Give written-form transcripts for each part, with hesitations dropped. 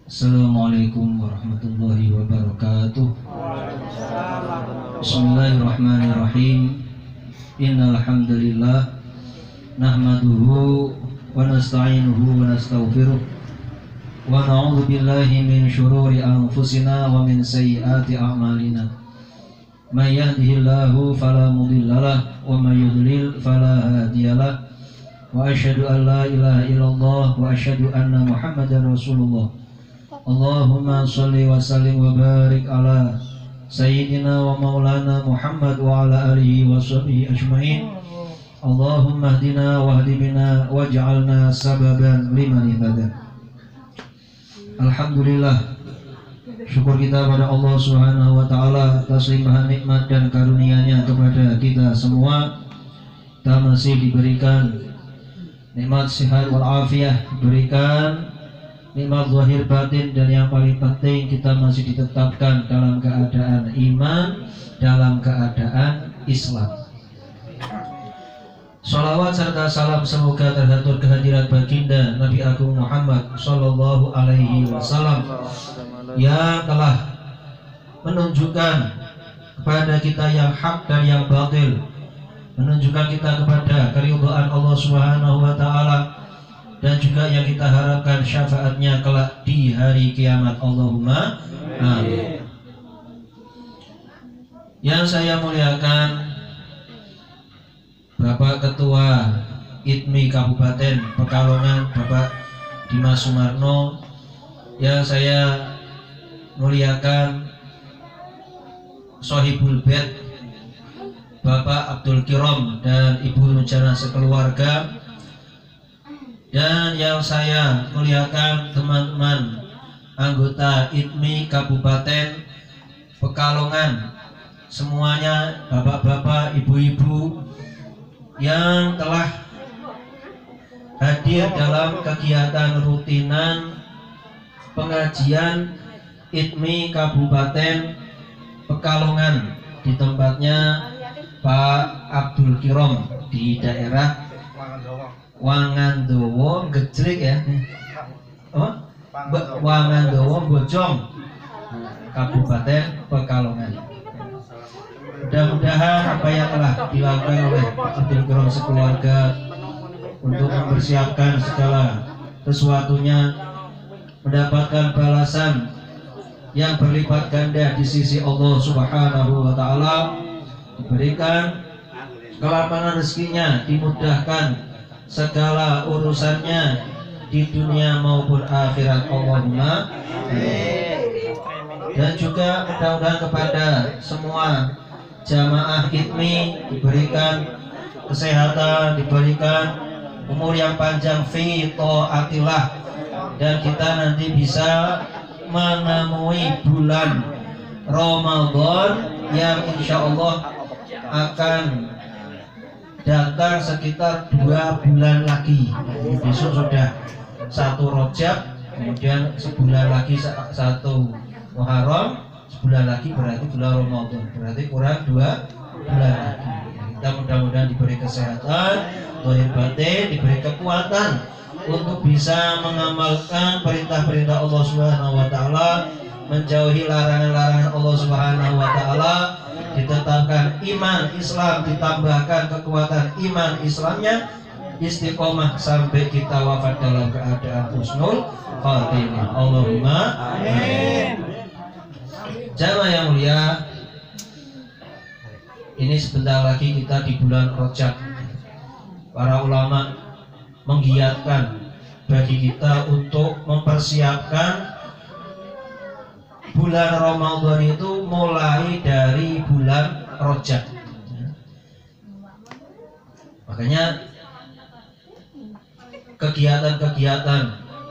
Assalamualaikum warahmatullahi wabarakatuh. Bismillahirrahmanirrahim. Innal hamdalillah nahmaduhu wa nasta'inuhu wa nastaghfiruh wa na'udzu billahi min syururi anfusina wa min sayyiati a'malina. May yahdihillahu fala mudhillalah wa may yudlil fala hadiyalah. Wa asyhadu an la ilaha illallah wa asyhadu anna Muhammadar Rasulullah. Allahumma sholli wa sallim wa barik ala sayyidina wa maulana Muhammad wa ala alihi wa sahbihi ajma'in. Allahumma hdina wa hdi bina waj'alna sababan liman ihtada. Alhamdulillah, syukur kita pada Allah Subhanahu wa taala atas limpahan nikmat dan karunia-Nya kepada kita semua. Kita masih diberikan nikmat sehat wal afiah, diberikan nikmat zahir batin, dan yang paling penting kita masih ditetapkan dalam keadaan iman, dalam keadaan Islam. Sholawat serta salam semoga terhatur kehadirat baginda Nabi Agung Muhammad Sallallahu Alaihi Wasallam yang telah menunjukkan kepada kita yang hak dan yang batil, menunjukkan kita kepada keridhaan Allah Subhanahu Wa Taala, dan juga yang kita harapkan syafaatnya kelak di hari kiamat. Allahumma amin. Yang saya muliakan Bapak Ketua ITMI Kabupaten Pekalongan, Bapak Dimas Sumarno. Yang saya muliakan Sohibul Bait Bapak Abdul Kirom dan Ibu Nujana sekeluarga. Dan yang saya muliakan teman-teman anggota ITMI Kabupaten Pekalongan, semuanya, bapak-bapak, ibu-ibu yang telah hadir dalam kegiatan rutinan pengajian ITMI Kabupaten Pekalongan di tempatnya Pak Abdul Kirom di daerah Wangandowo, Gejrik ya, Wangandowo, Bojong, Kabupaten Pekalongan. Mudah-mudahan apa yang telah dilakukan oleh Pak Abdul Kirom sekeluarga untuk mempersiapkan segala sesuatunya mendapatkan balasan yang berlipat ganda di sisi Allah Subhanahu Wa Taala, diberikan kelapangan rezekinya, dimudahkan segala urusannya di dunia maupun akhirat. Allahumma amin. Dan juga mudah-mudahan kepada semua jamaah ITMI diberikan kesehatan, diberikan umur yang panjang fi taatillah, dan kita nanti bisa menemui bulan Ramadan yang insya Allah akan datang sekitar 2 bulan lagi. Besok sudah 1 Rajab, kemudian sebulan lagi 1 Muharram, sebulan lagi berarti bulan Ramadan, berarti kurang 2 bulan lagi. Kita mudah-mudahan diberi kesehatan, zahir batin, diberi kekuatan untuk bisa mengamalkan perintah-perintah Allah Subhanahu Wa Taala, menjauhi larangan-larangan Allah Subhanahu Wa Taala, ditetapkan iman Islam, ditambahkan kekuatan iman Islamnya, istiqomah sampai kita wafat dalam keadaan husnul khatimah. Allahumma amin. Jamaah yang mulia, ini sebentar lagi kita di bulan Rajab. Para ulama menggiatkan bagi kita untuk mempersiapkan bulan Ramadan itu mulai dari bulan Rajab. Makanya kegiatan-kegiatan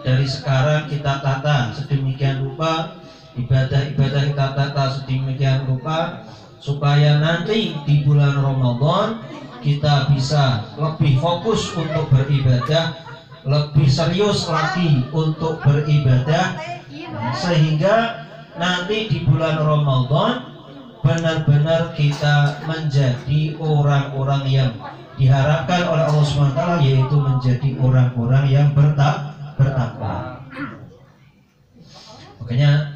dari sekarang kita tata sedemikian rupa, ibadah-ibadah kita tata sedemikian rupa, supaya nanti di bulan Ramadan kita bisa lebih fokus untuk beribadah, lebih serius lagi untuk beribadah, sehingga nanti di bulan Ramadan benar-benar kita menjadi orang-orang yang diharapkan oleh Allah SWT, yaitu menjadi orang-orang yang bertakwa. Makanya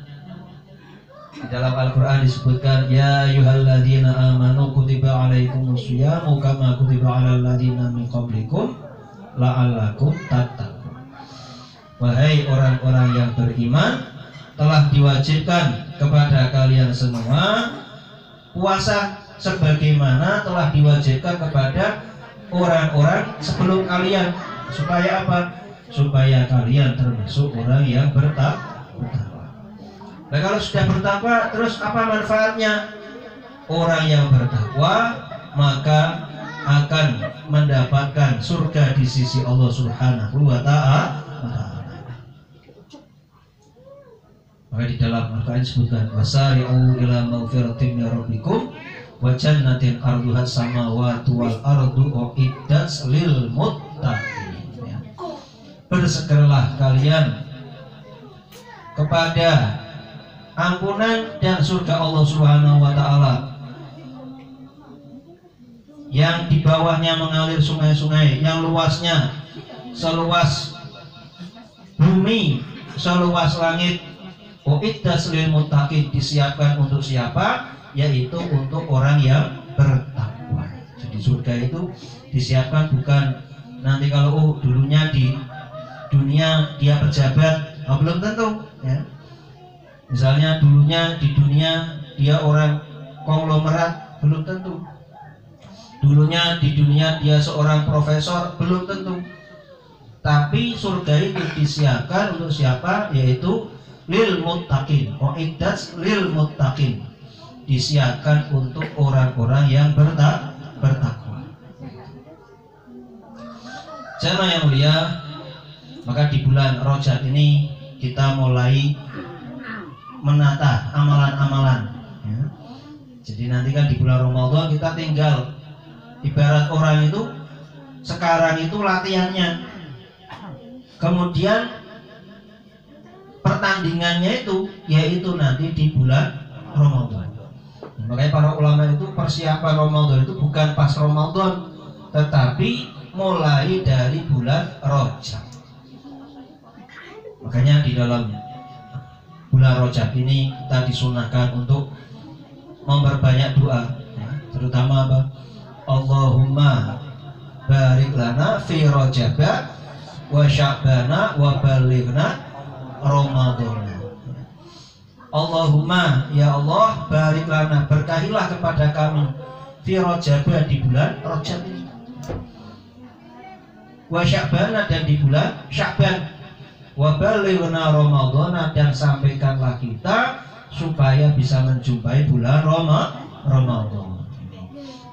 di dalam Al-Quran disebutkan ya ayyuhalladzina amanu kutiba alaikumus syiyamu kama kutiba alal ladzina min qablikum la'allakum tattaqun. Wahai orang-orang yang beriman, telah diwajibkan kepada kalian semua puasa sebagaimana telah diwajibkan kepada orang-orang sebelum kalian. Supaya apa? Supaya kalian termasuk orang yang bertakwa. Nah, kalau sudah bertakwa, terus apa manfaatnya? Orang yang bertakwa maka akan mendapatkan surga di sisi Allah Subhanahu wa Ta'ala. Maka di dalam Al-Quran disebutkan wasari'u ila maghfiratin min rabbikum wa jannatin arduha samawati wal ardu uiddat lil muttaqin. Bersegeralah kalian kepada ampunan dan surga Allah Subhanahu wa Ta'ala yang di bawahnya mengalir sungai-sungai yang luasnya seluas bumi, seluas langit. Uiddat lil muttaqin, disiapkan untuk siapa? Yaitu untuk orang yang bertakwa. Jadi surga itu disiapkan bukan nanti kalau dulunya di dunia dia pejabat, belum tentu ya. Misalnya dulunya di dunia dia orang konglomerat, belum tentu. Dulunya di dunia dia seorang profesor, belum tentu. Tapi surga itu disiapkan untuk siapa? Yaitu lil muttaqin. Uiddat lil muttaqin, disiapkan untuk orang-orang yang bertakwa. Jamaah yang mulia, maka di bulan Rajab ini kita mulai menata amalan-amalan ya. Jadi nanti kan di bulan Ramadan kita tinggal ibarat orang itu sekarang itu latihannya, kemudian pertandingannya itu yaitu nanti di bulan Ramadan. Makanya para ulama itu persiapan Ramadan itu bukan pas Ramadan, tetapi mulai dari bulan Rajab. Makanya di dalam bulan Rajab ini kita disunahkan untuk memperbanyak doa ya, terutama apa? Allahumma barik lana fi Rajab wa Sya'bana wa balighna Ramadan. Allahumma, ya Allah, barik lana, berkahilah kepada kami fi Rajab, di bulan Rajab ini, wa Sya'bana, dan di bulan Sya'ban, wa balighna Ramadan, dan sampaikanlah kita supaya bisa menjumpai bulan Ramadan.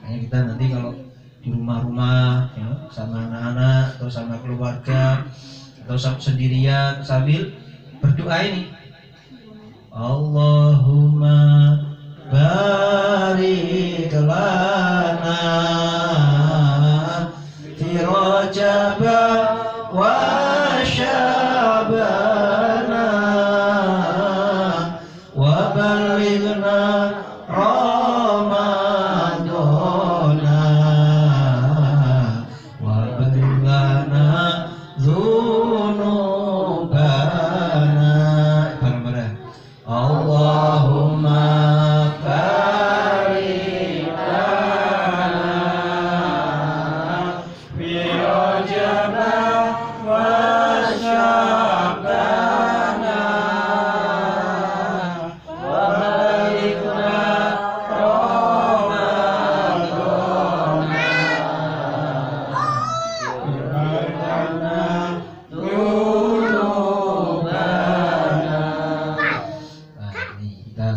Makanya kita nanti kalau di rumah-rumah ya, sama anak-anak atau sama keluarga atau sendirian sambil berdoa ini, Allahumma barik lana fi Rajab wa Sya'bana wa balighna Ramadana wa balighna dzunubana. Bareng-bareng Allahumma barik lana fi Rajab wa Sya'bana wa balighna Ramadana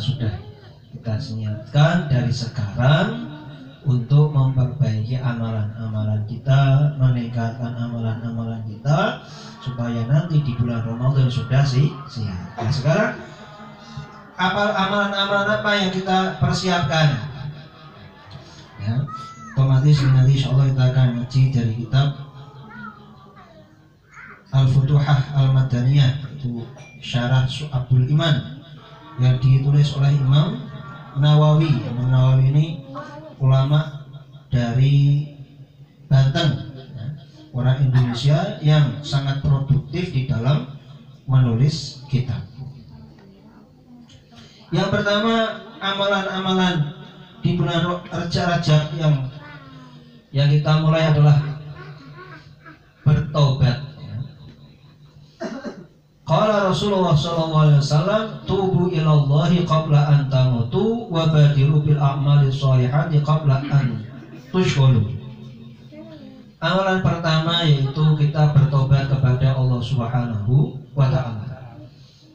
sudah kita niatkan dari sekarang untuk memperbaiki amalan-amalan kita, meningkatkan amalan-amalan kita supaya nanti di bulan Ramadan sudah siap. Nah, sekarang amalan-amalan apa yang kita persiapkan? Ya, otomatis nanti insyaallah kita akan ngaji dari kitab Al-Futuhah Al-Madaniyah, itu Syarah Syu'abul Iman yang ditulis oleh Imam Nawawi. Imam Nawawi ini ulama dari Banten ya, orang Indonesia yang sangat produktif di dalam menulis kitab. Yang pertama, amalan-amalan di bulan Rajab yang kita mulai adalah bertobat. Qala Rasulullah sallallahu alaihi wasallam, tubu ilallahi qabla an tamutu wa badiru bil a'mali sholihati qabla an tushghulu. Amalan pertama yaitu kita bertobat kepada Allah Subhanahu wa taala.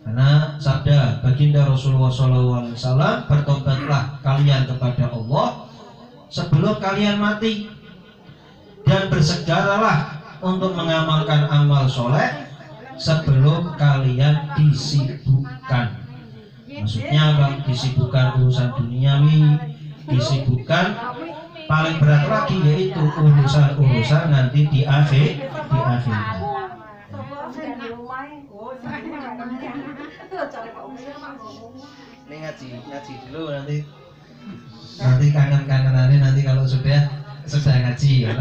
Karena sabda baginda Rasulullah SAW, bertobatlah kalian kepada Allah sebelum kalian mati, dan bersegeralah untuk mengamalkan amal soleh sebelum kalian disibukkan. Maksudnya bang, disibukkan urusan duniawi, disibukkan paling berat lagi yaitu urusan-urusan nanti di akhir. Ini ngaji dulu, nanti kangen-kangenannya nanti kalau sudah ngaji ya.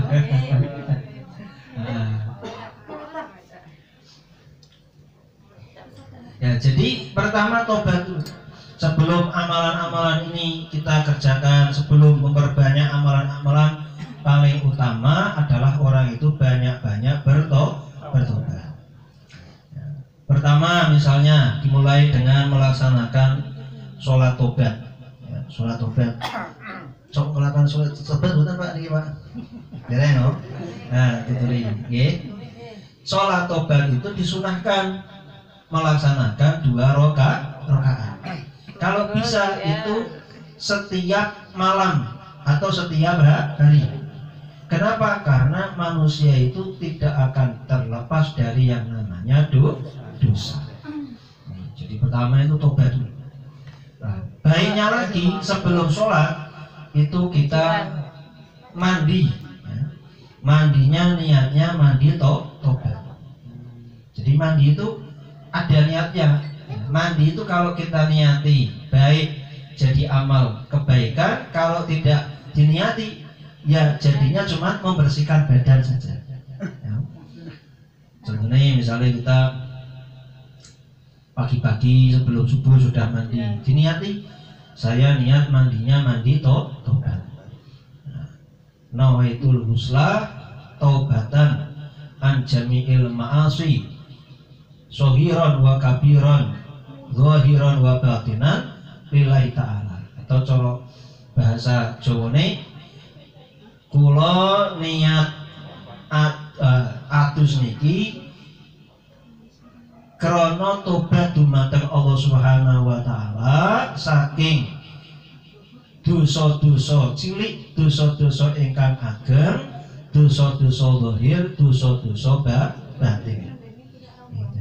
Ya, jadi pertama tobat dulu. Sebelum amalan-amalan ini kita kerjakan, sebelum memperbanyak amalan-amalan, paling utama adalah orang itu banyak-banyak bertobat. Pertama misalnya dimulai dengan melaksanakan sholat tobat. Ya, sholat tobat. Sok melakukan sholat tobat bukan Pak niki Pak? Dereng no? Nah, tuturi nggih. Sholat tobat itu disunahkan melaksanakan 2 rakaat. Kalau bisa itu setiap malam atau setiap hari. Kenapa? Karena manusia itu tidak akan terlepas dari yang namanya dosa. Jadi pertama itu tobat dulu. Nah, baiknya lagi sebelum sholat itu kita mandi. Mandinya niatnya mandi tobat. Jadi mandi itu ada niatnya. Mandi itu kalau kita niati baik jadi amal kebaikan, kalau tidak diniati ya jadinya cuma membersihkan badan saja. Ya. Contohnya misalnya kita pagi-pagi sebelum subuh sudah mandi, diniati saya niat mandinya mandi tobat. Nawaitul husla taubatan an jami'il ma'asi sohiron wa kabiron zahiron wa batinan lillahi ta'ala. Atau cara bahasa Jawane, kula niat atus niki krana tobat dumateng Allah Subhanahu wa taala saking dosa-dosa cilik, dosa-dosa ingkang ageng, dosa-dosa zahir, dosa-dosa batin.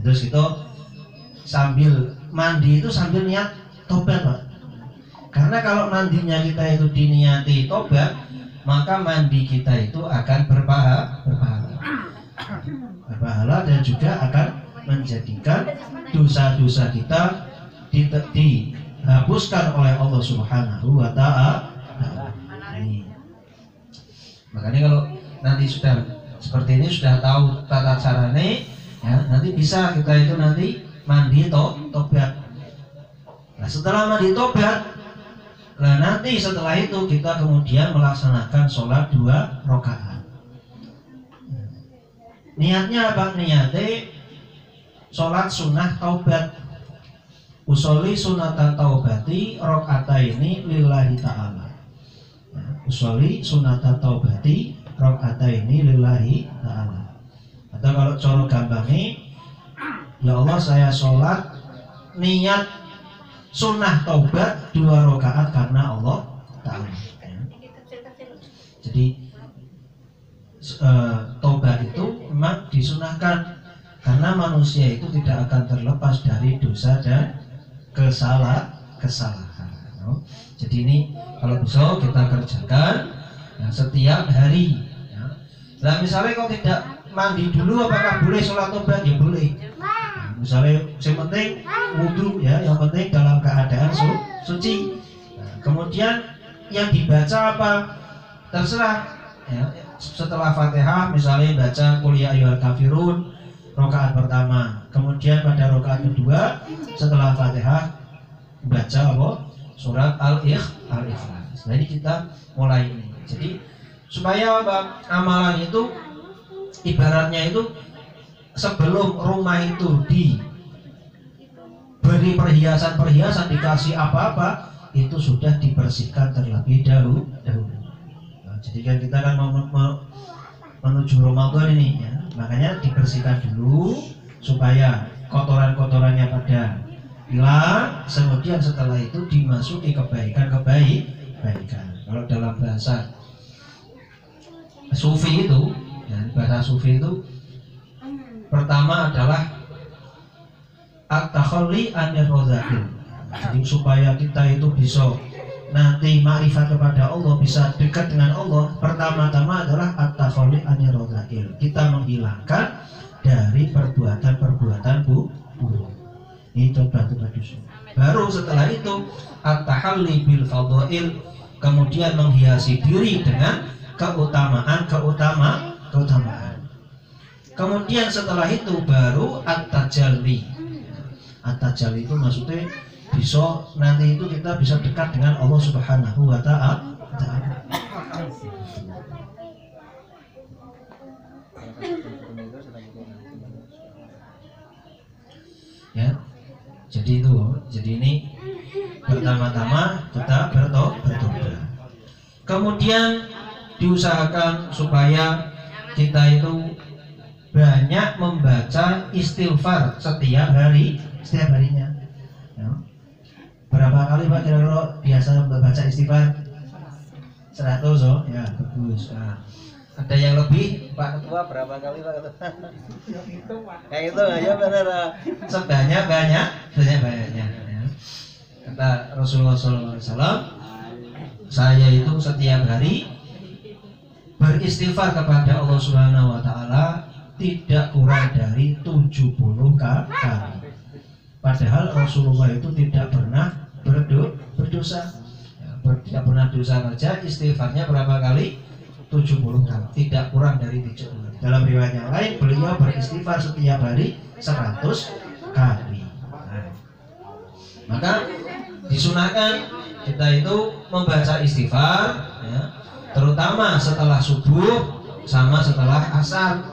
Terus kita sambil mandi itu sambil niat tobat, Pak. Karena kalau mandinya kita itu diniati tobat, maka mandi kita itu akan berpahala dan juga akan menjadikan dosa-dosa kita dihapuskan oleh Allah Subhanahu wa ta'ala. Makanya kalau nanti sudah seperti ini, sudah tahu tata caranya, ya, nanti bisa kita itu nanti mandi tobat. Nah, setelah mandi tobat, nah nanti setelah itu kita kemudian melaksanakan sholat 2 rakaat. Niatnya apa? Niatnya sholat sunnah taubat. Usolli sunatan taubati rakaataini lillahi ta'ala. Usolli sunatan taubati rakaataini lillahi ta'ala. Atau kalau cara gampangnya, ya Allah saya sholat niat sunnah taubat 2 rakaat karena Allah Ta'ala. Jadi taubat itu memang disunahkan karena manusia itu tidak akan terlepas dari dosa dan kesalahan. Jadi ini kalau bisa kita kerjakan ya, setiap hari. Ya. Nah misalnya kalau tidak mandi dulu, apakah boleh sholat tobat? Ya boleh. Nah, misalnya yang penting wudhu, ya, yang penting dalam keadaan suci. Nah, kemudian yang dibaca apa? Terserah. Ya. Setelah Fatihah misalnya baca Qul ya ayyuhal kafirun rakaat pertama, kemudian pada rakaat kedua setelah Fatihah baca apa? Surat Al-Ikhlas. Nah ini kita mulai ini. Jadi supaya apa? Amalan itu ibaratnya itu sebelum rumah itu diberi perhiasan-perhiasan, dikasih apa-apa, itu sudah dibersihkan terlebih dahulu. Nah, jadi kan kita kan menuju Ramadan ini ya, makanya dibersihkan dulu supaya kotoran-kotorannya pada hilang, kemudian setelah itu dimasuki kebaikan. Kalau dalam bahasa sufi itu, ya, bahasa sufi itu pertama adalah at-takhalli anir radha'il. Jadi supaya kita itu bisa nanti ma'rifat kepada Allah, bisa dekat dengan Allah, pertama-tama adalah at-takhalli anir radha'il. Kita menghilangkan dari perbuatan-perbuatan buruk. Itu batu dosa. Baru setelah itu at-tahalli bil fadha'il, kemudian menghiasi diri dengan keutamaan. Kemudian setelah itu baru at-tajalli. At-tajalli itu maksudnya bisa nanti itu kita bisa dekat dengan Allah Subhanahu wa ta'ala. Ya. Jadi ini pertama-tama kita bertobat. Kemudian diusahakan supaya kita itu banyak membaca istighfar setiap harinya. Ya. Berapa kali Pak kira-kira biasa membaca istighfar? 100 oh? Ya bagus. Nah, ada yang lebih Pak Ketua berapa kali Pak Ketua? Kayak itu aja benar. Sebanyak-banyaknya. Ya. Kata Rasulullah SAW, saya itu setiap hari beristighfar kepada Allah Subhanahu wa ta'ala tidak kurang dari 70 kali. Padahal Rasulullah itu tidak pernah berdosa. Tidak pernah dosa saja, istighfarnya berapa kali? 70 kali. Tidak kurang dari 70 kali. Dalam riwayat yang lain beliau beristighfar setiap hari 100 kali. Nah, maka disunahkan kita itu membaca istighfar ya, terutama setelah subuh sama setelah asar.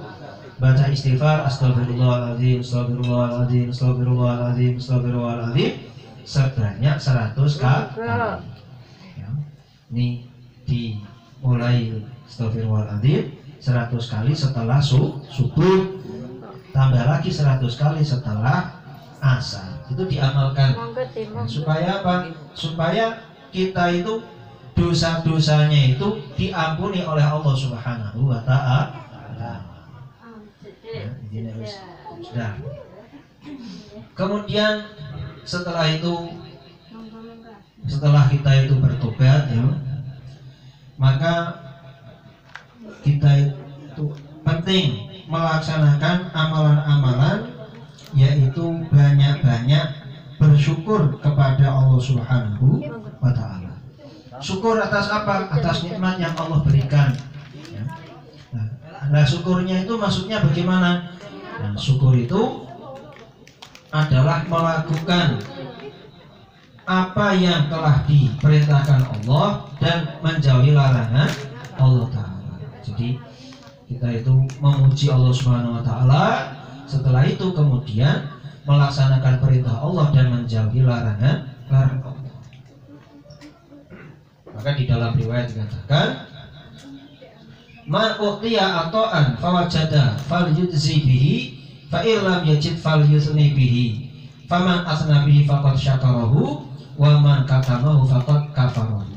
Baca istighfar astagfirullahaladzim, astagfirullahaladzim, astagfirullahaladzim, astagfirullahaladzim sebanyak 100 kali ya. Ini dimulai astagfirullahaladzim 100 kali setelah subuh, tambah lagi 100 kali setelah asar. Itu diamalkan ya, supaya apa? Supaya kita itu dosa-dosanya itu diampuni oleh Allah Subhanahu wa ta'ala. Ya, sudah. Kemudian setelah kita itu bertobat ya, maka kita itu penting melaksanakan amalan-amalan, yaitu banyak-banyak bersyukur kepada Allah Subhanahu wa ta'ala. Syukur atas apa? Atas nikmat yang Allah berikan ya. Nah, syukurnya itu maksudnya bagaimana? Nah, syukur itu adalah melakukan apa yang telah diperintahkan Allah dan menjauhi larangan Allah Ta'ala. Jadi kita itu memuji Allah Subhanahu wa ta'ala, setelah itu kemudian melaksanakan perintah Allah dan menjauhi larangan Allah. Maka di dalam riwayat dikatakan, man u'tiya ata'an fawajada falyujzi bihi fa illam yajid falyusni bihi faman asna bihi faqad syakarahu wa man katamahu faqad kafarahu.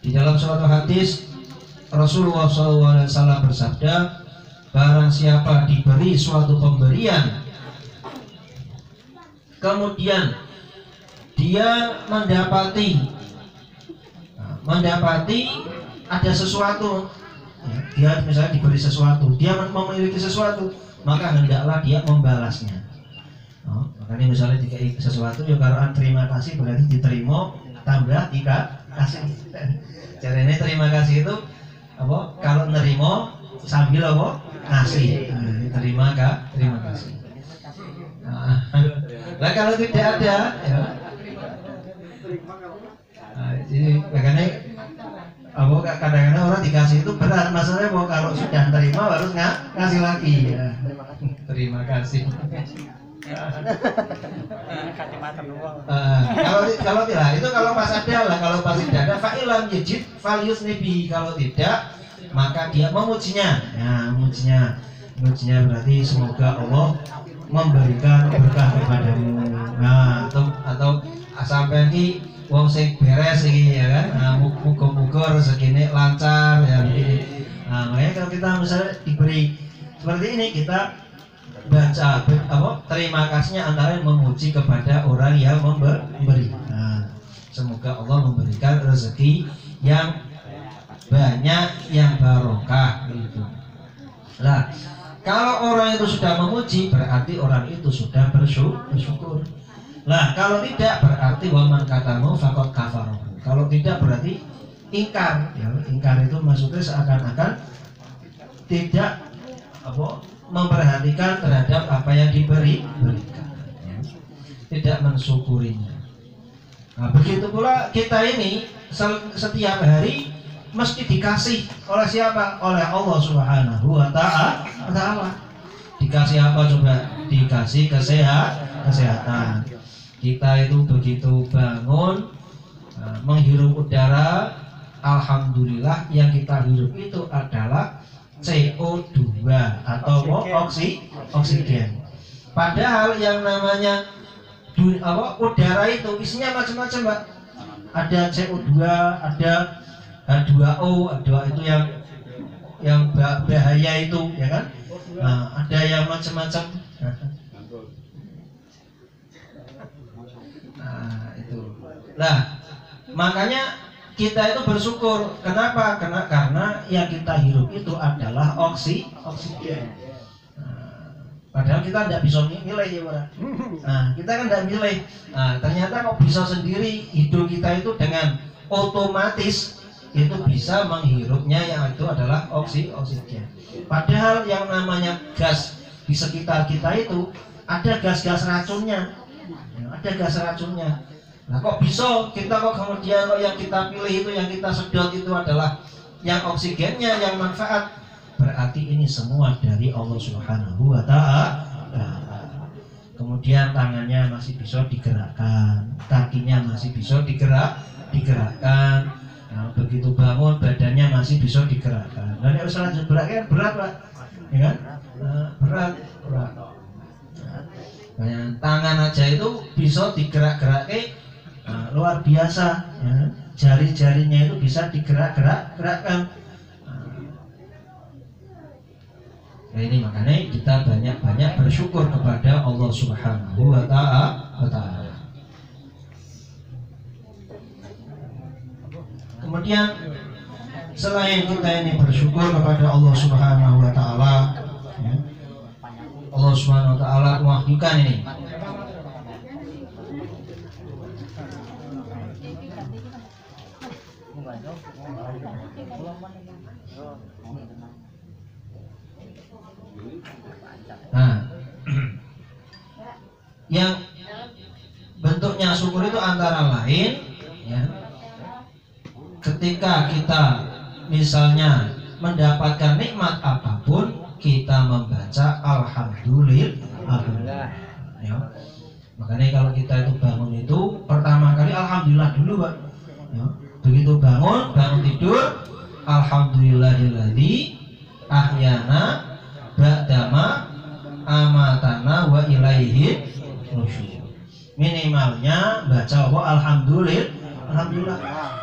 Di dalam suatu hadis Rasulullah SAW bersabda, barang siapa diberi suatu pemberian kemudian dia mendapati ada sesuatu ya, dia misalnya diberi sesuatu, dia memiliki sesuatu, maka hendaklah dia membalasnya. Makanya misalnya dikasih sesuatu ya kalau terima kasih berarti diterima tambah kasih. Jadi ini terima kasih itu apa? Kalau nerima sambil apa? Kasih. Terima kasih. Nah kalau tidak ada ya, Nah, jadi makanya kadang-kadang orang dikasih itu berat, masalahnya mau kalau sudah terima harus ngasih lagi ya. Terima kasih. Kalau tidak itu kalau pas ada lah, kalau pas tidak ada fa'ilam yajid falius nebi, kalau tidak maka dia memujinya. Nah, memujinya berarti semoga Allah memberikan berkah kepadamu. Nah, atau sampai ini wong sing beres iki ya kan. Nah, muga-muga rezekine lancar ya begini. Nah, makanya kalau kita misalnya diberi seperti ini, kita baca terima kasihnya antara memuji kepada orang yang memberi. Nah, semoga Allah memberikan rezeki yang banyak, yang barokah gitu. Nah, kalau orang itu sudah memuji berarti orang itu sudah bersyukur. Nah, kalau tidak berarti waman katamu faqad kafara. Kalau tidak berarti ingkar. Ya, ingkar itu maksudnya seakan-akan tidak memperhatikan terhadap apa yang diberikan, ya. Tidak mensyukurinya. Nah, begitu pula kita ini setiap hari mesti dikasih oleh siapa? Oleh Allah Subhanahu wa ta'ala. Dikasih apa coba? Dikasih kesehatan. Kita itu begitu bangun menghirup udara, alhamdulillah yang kita hirup itu adalah CO2 atau oksigen. Padahal yang namanya udara itu isinya macam-macam, Pak. Ada CO2, ada H2O, H2O itu yang bahaya itu, ya kan? Nah, ada yang macam-macam. Nah, itu. Nah, makanya kita itu bersyukur. Kenapa? Karena yang kita hirup itu adalah oksigen. Padahal kita tidak bisa milih ya, Pak. Nah, kita kan tidak milih. Nah, ternyata kok bisa sendiri hidung kita itu dengan otomatis itu bisa menghirupnya yang itu adalah oksigen. Padahal yang namanya gas di sekitar kita itu ada gas-gas racunnya. Ada gas racunnya. Nah, kok bisa kita kemudian yang kita pilih itu, yang kita sedot itu adalah yang oksigennya, yang manfaat. Berarti ini semua dari Allah Subhanahu wa ta'ala. Kemudian tangannya masih bisa digerakkan, kakinya masih bisa digerakkan. Nah, begitu bangun badannya masih bisa digerakkan. Dan yang usaha gerakkan berat, Pak. Ya kan? Berat. Nah, tangan aja itu bisa digerak-gerakkan. Nah, luar biasa, ya. Jari-jarinya itu bisa digerakkan. Nah, ini makanya kita banyak-banyak bersyukur kepada Allah Subhanahu wa ta'ala. Kemudian selain kita ini bersyukur kepada Allah Subhanahu wa ta'ala, ya, Allah Subhanahu wa ta'ala mewahyukan ini. Nah, yang bentuknya syukur itu antara lain, ya, ketika kita misalnya mendapatkan nikmat apapun, kita membaca alhamdulillah. Ya. Makanya kalau kita itu bangun itu pertama kali alhamdulillah dulu, Pak. Ya. Begitu bangun tidur, alhamdulillahilladzi ahyana ba'dama amatana wa ilaihi nusyur. Minimalnya baca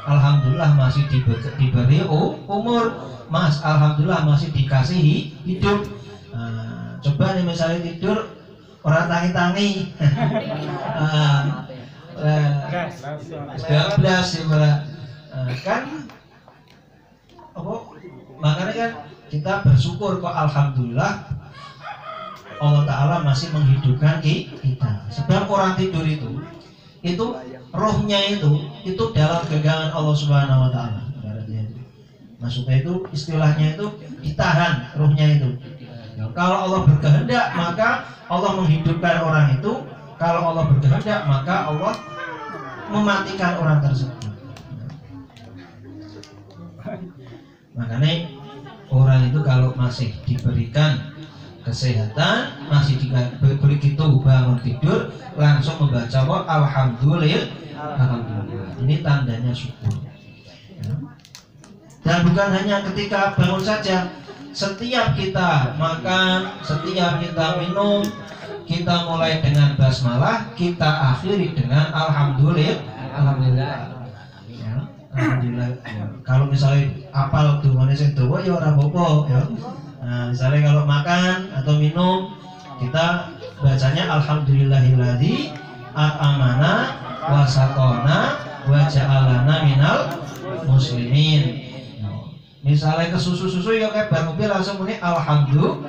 alhamdulillah masih diberi umur, alhamdulillah masih dikasihi hidup. Nah, coba nih misalnya tidur orang tangi-tangi, bablas ya, kan makanya kan kita bersyukur kok alhamdulillah Allah Ta'ala masih menghidupkan kita. Sebab orang tidur itu rohnya itu dalam genggaman Allah Subhanahu wa ta'ala. Maksudnya itu istilahnya itu ditahan rohnya itu. Kalau Allah berkehendak maka Allah menghidupkan orang itu. Kalau Allah berkehendak maka Allah mematikan orang tersebut. Makanya orang itu kalau masih diberikan kesehatan, masih begitu bangun tidur langsung membaca alhamdulillah. Ini tandanya syukur. Dan bukan hanya ketika bangun saja, setiap kita makan, setiap kita minum, kita mulai dengan basmalah, kita akhiri dengan alhamdulillah. Ya, alhamdulillah. Kalau misalnya apal dungane sing dawa ya ora apa-apa ya. Nah, misalnya kalau makan atau minum, kita bacanya alhamdulillahilladzi at'amana wa saqana wa ja'alana minal muslimin. Misalnya ke susu ya kayak bar mobil langsung muni alhamdulillah.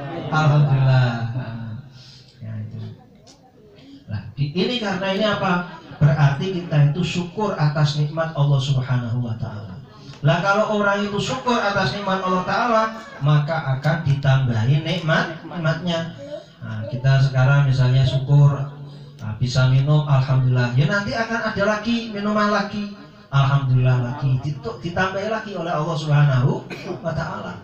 Ya itu. Nah, ini karena ini apa? Berarti kita itu syukur atas nikmat Allah Subhanahu wa taala. Lah kalau orang itu syukur atas nikmat Allah taala, maka akan ditambahi nikmatnya. Nah, kita sekarang misalnya syukur bisa minum, alhamdulillah. Ya nanti akan ada lagi minuman lagi. Alhamdulillah lagi, ditambah lagi oleh Allah Subhanahu wa taala.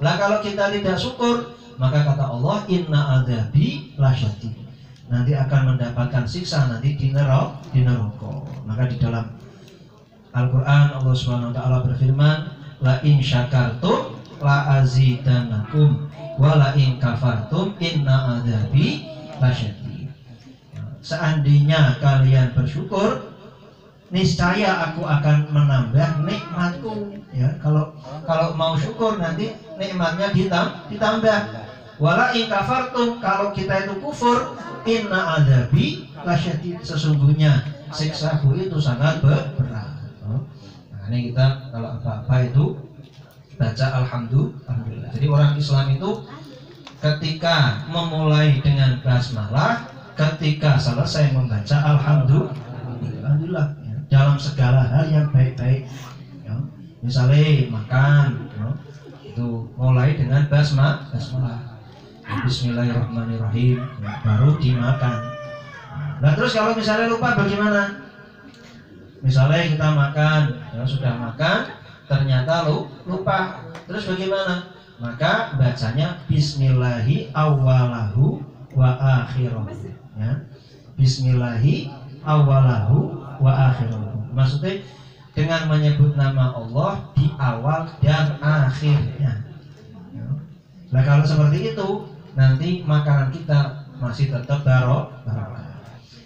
Lah kalau kita tidak syukur, maka kata Allah inna adzabi lasyadid. Nanti akan mendapatkan siksa nanti di neraka. Maka di dalam Al-Qur'an Allah Subhanahu wa taala berfirman, la in syakartum la azidannakum wa la in kafartum inna adzabi lasyadid. Seandainya kalian bersyukur, niscaya aku akan menambah nikmatku. Ya, kalau mau syukur nanti nikmatnya ditambah. Wala in kafartum, kalau kita itu kufur, inna adzabi lasyadid, sesungguhnya siksaku itu sangat berat. Nah, ini kita kalau apa-apa itu baca alhamdulillah. Jadi orang Islam itu ketika memulai dengan basmalah, ketika selesai membaca alhamdulillah. Dalam segala hal yang baik-baik ya. Misalnya makan ya, itu mulai dengan basmalah ya, bismillahirrahmanirrahim ya, baru dimakan. Nah terus kalau misalnya lupa bagaimana? Misalnya kita makan ya, sudah makan ternyata lupa, terus bagaimana? Maka bacanya bismillahi awalahu wa akhirahu ya. Bismillahi awalahu wa akhirahu. Maksudnya dengan menyebut nama Allah di awal dan akhirnya. Nah kalau seperti itu nanti makanan kita masih tetap barokah.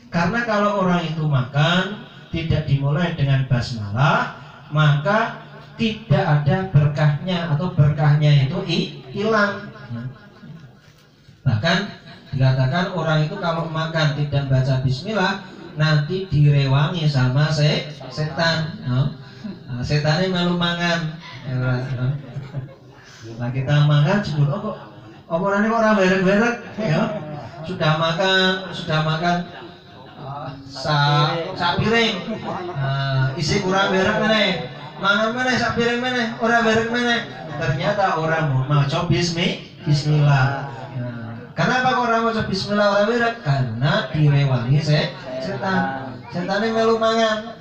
Karena kalau orang itu makan tidak dimulai dengan basmalah, maka tidak ada berkahnya atau berkahnya itu hilang. Bahkan dikatakan orang itu kalau makan tidak baca bismillah nanti direwangi sama setan. Setannya malu mangan. Nah kita makan jebul kok omongannya kok ora berek-berek ya. Sudah makan sak piring. Isi kurang berek meneh. Mangan meneh sak piring meneh, ora berek meneh. Ternyata orang mau coba bismillah. Kenapa kok orang mau coba bismillah ora berek? Karena direwangi setannya melu mangan.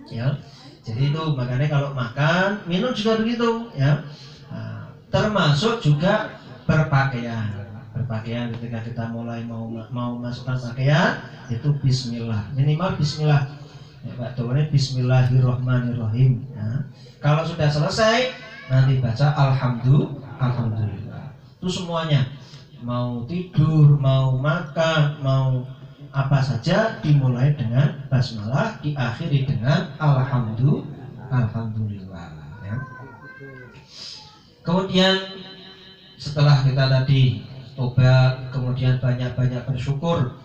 Ya, jadi itu makanya kalau makan, minum juga begitu ya. Nah, termasuk juga berpakaian ketika kita mulai mau masukkan pakaian itu bismillah, minimal bismillah ya, Pak Doanya bismillahirrahmanirrahim ya. Kalau sudah selesai nanti baca alhamdulillah. Itu semuanya, mau tidur, mau makan, mau apa saja dimulai dengan basmalah, diakhiri dengan alhamdulillah ya. Kemudian setelah kita tadi tobat, kemudian banyak-banyak bersyukur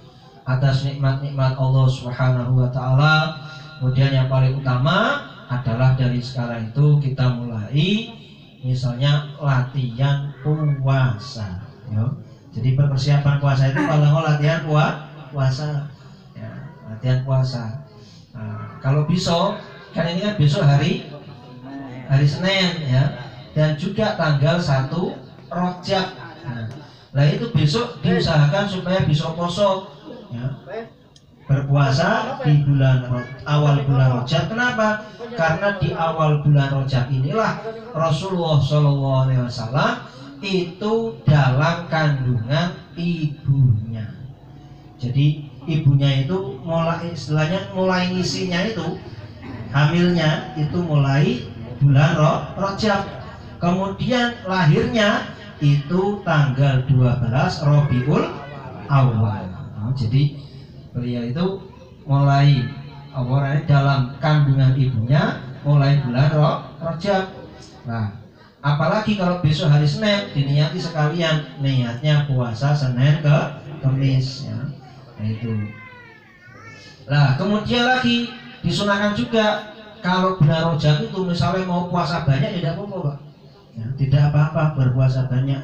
atas nikmat-nikmat Allah Subhanahu wa taala, kemudian yang paling utama adalah dari sekarang itu kita mulai misalnya latihan puasa ya. Jadi persiapan puasa itu kalau latihan puasa ya, latihan puasa. Nah, kalau besok kan ini kan besok hari Senin ya, dan juga tanggal 1 Rajab. Nah, Nah itu besok diusahakan supaya besok poso ya. Berpuasa di awal bulan Rajab. Kenapa? Karena di awal bulan Rajab inilah Rasulullah SAW itu dalam kandungan ibunya. Jadi ibunya itu mulai istilahnya mulai ngisinya itu hamilnya itu mulai bulan Rajab. Kemudian lahirnya itu tanggal 12 Rabiul Awal. Jadi beliau itu mulai dalam kandungan ibunya mulai bulan Rajab. Nah, apalagi kalau besok hari Senin diniati sekalian niatnya puasa Senin ke Kamis ya. Nah, itu. Nah, kemudian lagi disunahkan juga kalau bulan Rajab itu misalnya mau puasa banyak tidak apa-apa, Pak. Ya, tidak apa-apa berpuasa banyak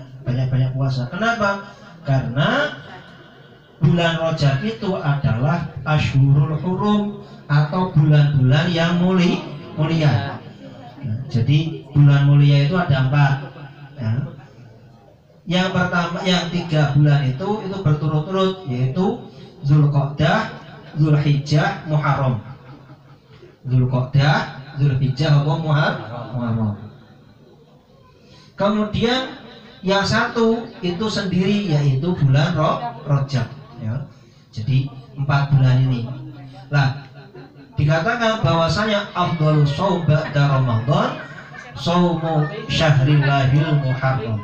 puasa. Kenapa? Karena bulan Rajab itu adalah Ashhurul Hurum atau bulan-bulan yang mulia. Nah, jadi bulan mulia itu ada 4. Ya. Yang pertama, yang 3 bulan itu berturut-turut yaitu Zulqa'dah, Zulhijjah, Muharram. Zulqa'dah, Zulhijjah, Muharram. Kemudian yang satu itu sendiri yaitu bulan Rajab. Ya. Jadi 4 bulan ini. Nah, dikatakan bahwasanya afdhalus shaum ba'da Ramadan shaumu syahrillahil muharram.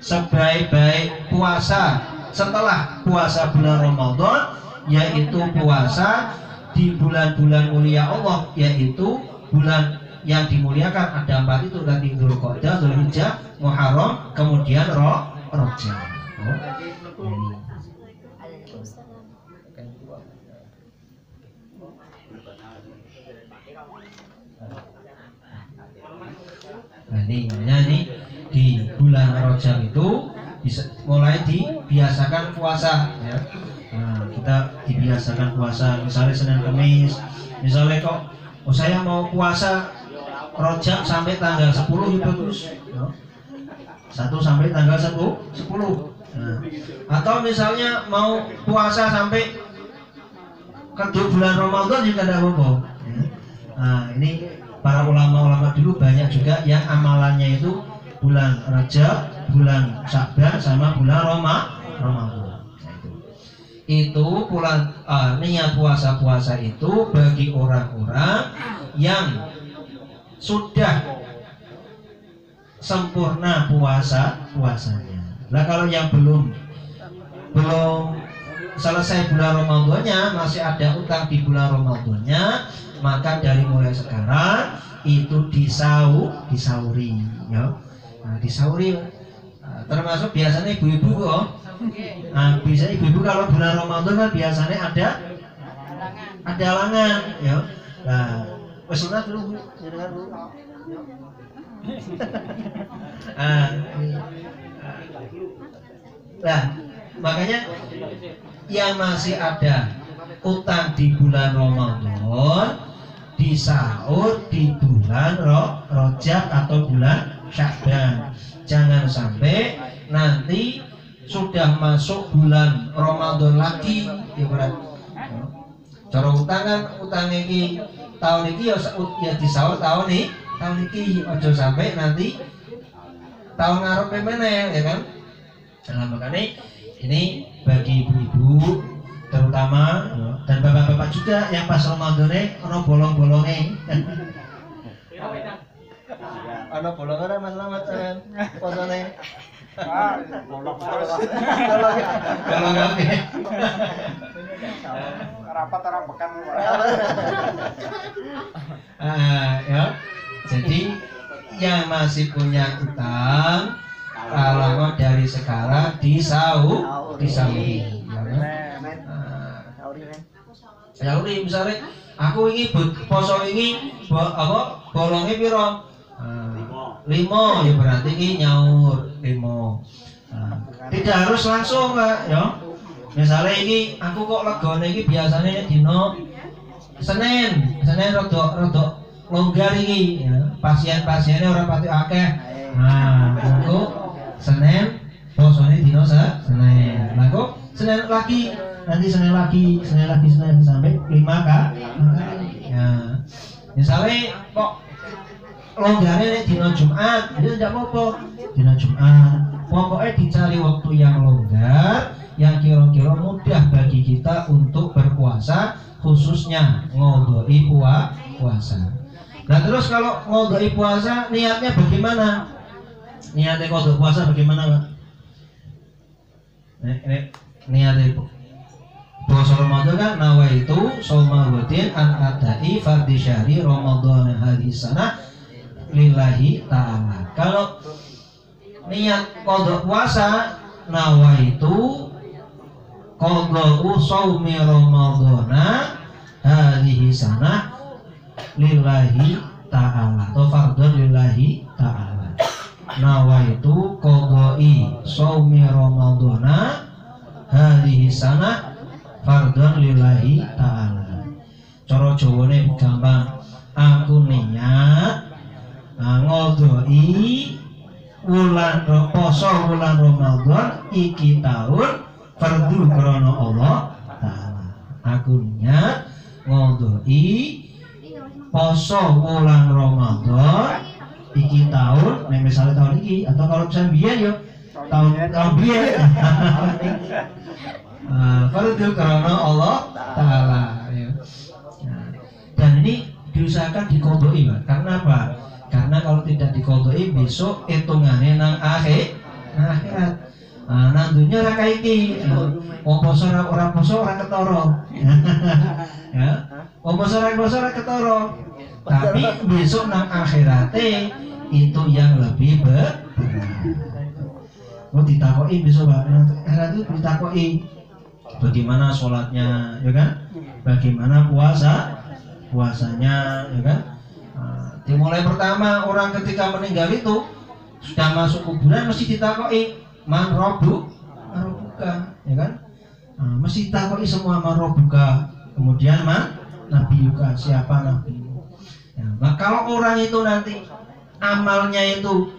Sebaik-baik puasa setelah puasa bulan Ramadan yaitu puasa di bulan-bulan mulia Allah, yaitu bulan yang dimuliakan ada 4 itu tadi Dzulqa'dah, Dzulhijjah, Muharram, kemudian Rajab. Nah ini di bulan Rajab itu mulai dibiasakan puasa ya. Nah, kita dibiasakan puasa misalnya Senin Kamis, misalnya kok saya mau puasa Rajab sampai tanggal 10 ya bagus ya. 1 sampai tanggal 10. Nah, atau misalnya mau puasa sampai kedua bulan Ramadan juga tidak apa-apa ya. Nah ini para ulama-ulama dulu banyak juga yang amalannya itu bulan Rajab, bulan Sya'ban sama bulan Ramadan. Itu bulan niat puasa itu bagi orang-orang yang sudah sempurna puasanya. Nah kalau yang belum selesai bulan Ramadannya, masih ada utang di bulan Ramadannya, maka dari mulai sekarang itu disauri ya. Nah, disauri termasuk biasanya ibu-ibu kok. Nah, bisa ibu-ibu kalau bulan Ramadan kan biasanya ada halangan ya. Nah, sunat dulu Bu, dengar dulu. Nah, makanya yang masih ada utang di bulan Ramadan disaur di bulan Rajab atau bulan Sya'ban. Jangan sampai nanti sudah masuk bulan Ramadan lagi ya berat. Cara utang kan utang ini tahun ini ya disaur tahun ini ojo sampai nanti tahun ngarep meneh ya kan. Nah, makanya ini bagi ibu-ibu terutama dan bapak-bapak juga yang pas Ramadannya ono bolong-bolongnya. Ono bolongan Mas Slamet kan posone. Bolong terus. Bolong apa? Rapat orang bekan. Ya. Jadi yang masih punya utang kalau dari sekarang disauri. Sauri misalnya aku ini poso ini bolongnya piro? 5 ya berarti ini nyaur 5. Tidak harus langsung Kak ya. Misalnya ini aku kok legone ini biasanya dino Senin rodok longgar ini ya. Pasien-pasiennya orang pati akeh. Nah, aku Senin Posone dino Senin. Lah kok Senin lagi nanti Senin lagi sampai 5 kali. Ya. Misalnya kok longgarnya dino Jumat, itu tidak apa-apa. Dino Jumat, pokoknya dicari waktu yang longgar, yang kira-kira mudah bagi kita untuk berpuasa, khususnya ngodoi puasa. Nah terus kalau ngodoi puasa, niatnya bagaimana? Niatnya ngodoi puasa bagaimana, Pak? Niatnya puasa Ramadan kan nawaitu shauma ghadin an adai fardhi syahri Ramadan hadhihi sanah lillahi ta'ala. Kalau niat qada puasa nawaitu qada'u shaumi Ramadana hadhihi sanah lillahi ta'ala atau fardhu lillahi ta'ala. Nawaitu qada'i shaumi Ramadana hadhihi sanah fardhu lillahi ta'ala. Cara Jawane gampang, aku niat ngodoi poso wulan Ramadan iki tahun fardu krana Allah taala. Aku niat ngodoi poso wulan Ramadan iki tahun, nek misalnya tahun iki atau kalau misalnya biyen yo tahun biyen. Fardu krana Allah taala ya. Dan ini diusahakan dikodoi, Pak. Karena apa? Karena kalau tidak dikodoi besok hitungannya nang akhirat. Nang dunya ora kaiki. Wong poso ora poso ora ketara. Ya. Wong poso ora ketara. Tapi besok nang akhirate itu yang lebih berat. Mau ditakoki besok, Pak. Akhirat itu ditakoki bagaimana sholatnya, ya kan? Bagaimana puasanya, ya kan? Dimulai pertama orang ketika meninggal itu sudah masuk kuburan mesti ditakoki man robuka, ya kan? Mesti ditakoki semua man robuka, kemudian man nabiyuka, siapa nabi. Ya, nah kalau orang itu nanti amalnya itu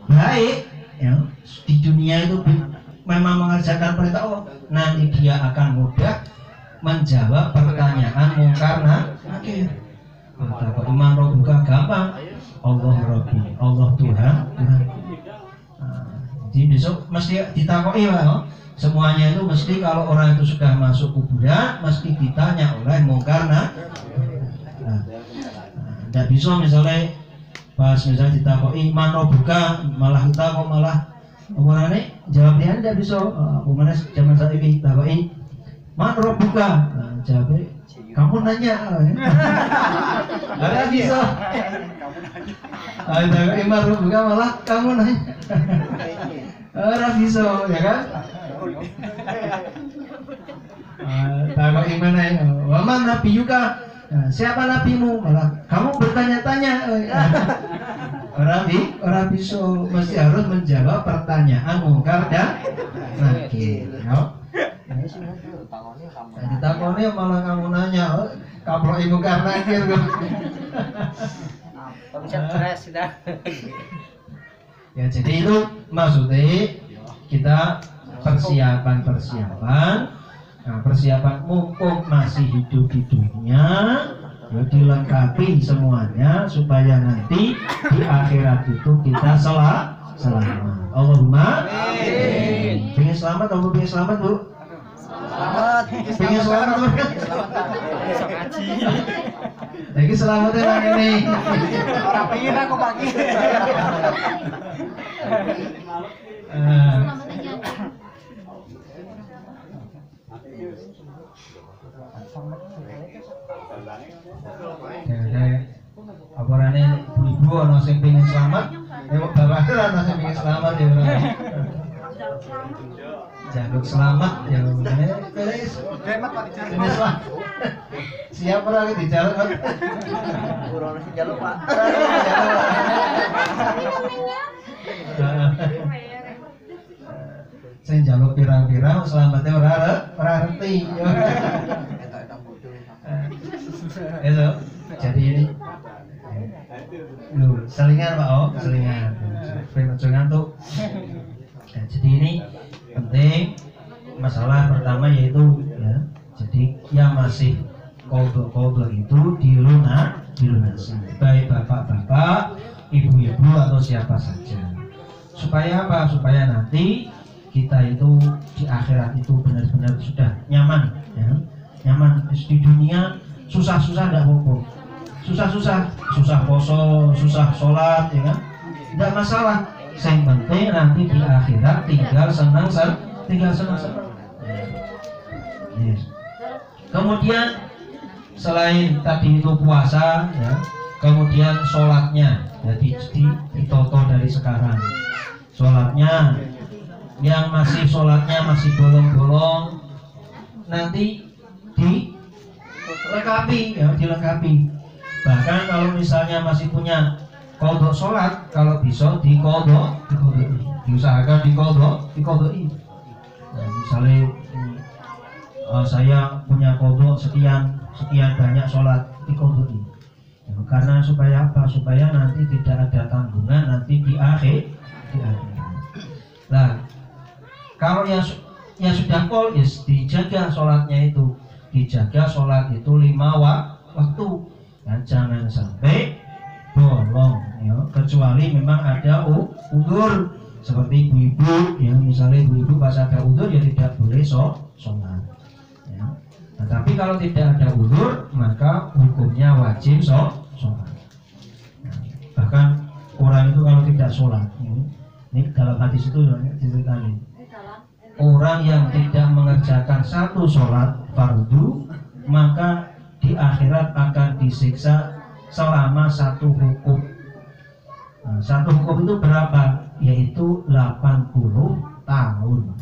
baik, ya, di dunia itu memang mengerjakan perintah Allah, nanti dia akan mudah menjawab pertanyaan mungkar nakir. Kata iman robuka gampang, Allah Rabbi, Allah Tuhan. Jadi besok mesti ditakoki, Pak. Semuanya itu mesti kalau orang itu sudah masuk kuburan mesti ditanya oleh mungkar nakir. Tidak bisa misalnya pas misalnya ditakoki iman robuka malah kita kok malah umurane jawab dia tidak bisa. Umurnya zaman saat ini ditakoki man robuka, jawabnya kamu nanya. Ada bisa. Ada iman robuka malah kamu nanya. Ada bisa, ya kan? Takut iman aja. Waman nabi yuka. Siapa nabimu? Malah kamu bertanya-tanya. Orang bisa mesti harus menjawab pertanyaan mungkar dan nakir. Ditakoni malah kamu nanya, kamu ibu karena nakir. Ya jadi itu maksudnya kita persiapan. Nah, persiapan mumpung masih hidup-hidupnya ya dilengkapi semuanya supaya nanti di akhirat itu kita selamat. Allahumma amin. Pengen selamat atau pengen selamat, Bu? Selamat. Pengen selamat, Bu? Besok ngaji. Lagi selamatnya nang ini. Orang pengen aku pagi. Aporane ibu-ibu ana sing pengen selamat, bapak ana sing pengen selamat ya ora. Jaluk selamat ya ngene wis. Siap ora dijaluk kan? Ora dijaluk, Pak. Saya jaluk pirang-pirang selamatnya ora ngerti. Itu jadi ini selingan, Pak. Selingan pengen ngantuk. Jadi ini masalah pertama yaitu ya, jadi yang masih kodok itu dilunasi, baik bapak-bapak, ibu-ibu atau siapa saja. Supaya apa? Supaya nanti kita itu di akhirat itu benar-benar sudah nyaman, ya. Nyaman di dunia susah-susah tidak apa-apa, susah poso, susah sholat, ya kan? Tidak masalah. Yang penting nanti di akhirat tinggal senang. Yes. Kemudian selain tadi itu puasa, ya, kemudian sholatnya, jadi ditoto dari sekarang. Sholatnya, yang masih sholatnya masih bolong-bolong, nanti dilengkapi, ya, dilengkapi. Bahkan kalau misalnya masih punya kodok sholat, kalau bisa diusahakan dikodoi. Nah, misalnya saya punya kodok sekian banyak sholat, dikodoi. Ya, karena supaya apa? Supaya nanti tidak ada tanggungan nanti di akhir. Nah, kalau yang sudah kol, yes, dijaga sholatnya itu, dijaga sholat itu 5 waktu, ya, jangan sampai bolong, ya, kecuali memang ada udzur seperti ibu-ibu, yang misalnya ibu-ibu pas ada udzur ya tidak boleh sholat. Ya. Nah, tapi kalau tidak ada udzur maka hukumnya wajib sholat. Nah, bahkan orang itu kalau tidak sholat, ini dalam hadis itu diceritakan, orang yang tidak mengerjakan satu sholat fardu maka di akhirat akan disiksa selama 1 hukum. Nah, 1 hukum itu berapa? Yaitu 80 tahun.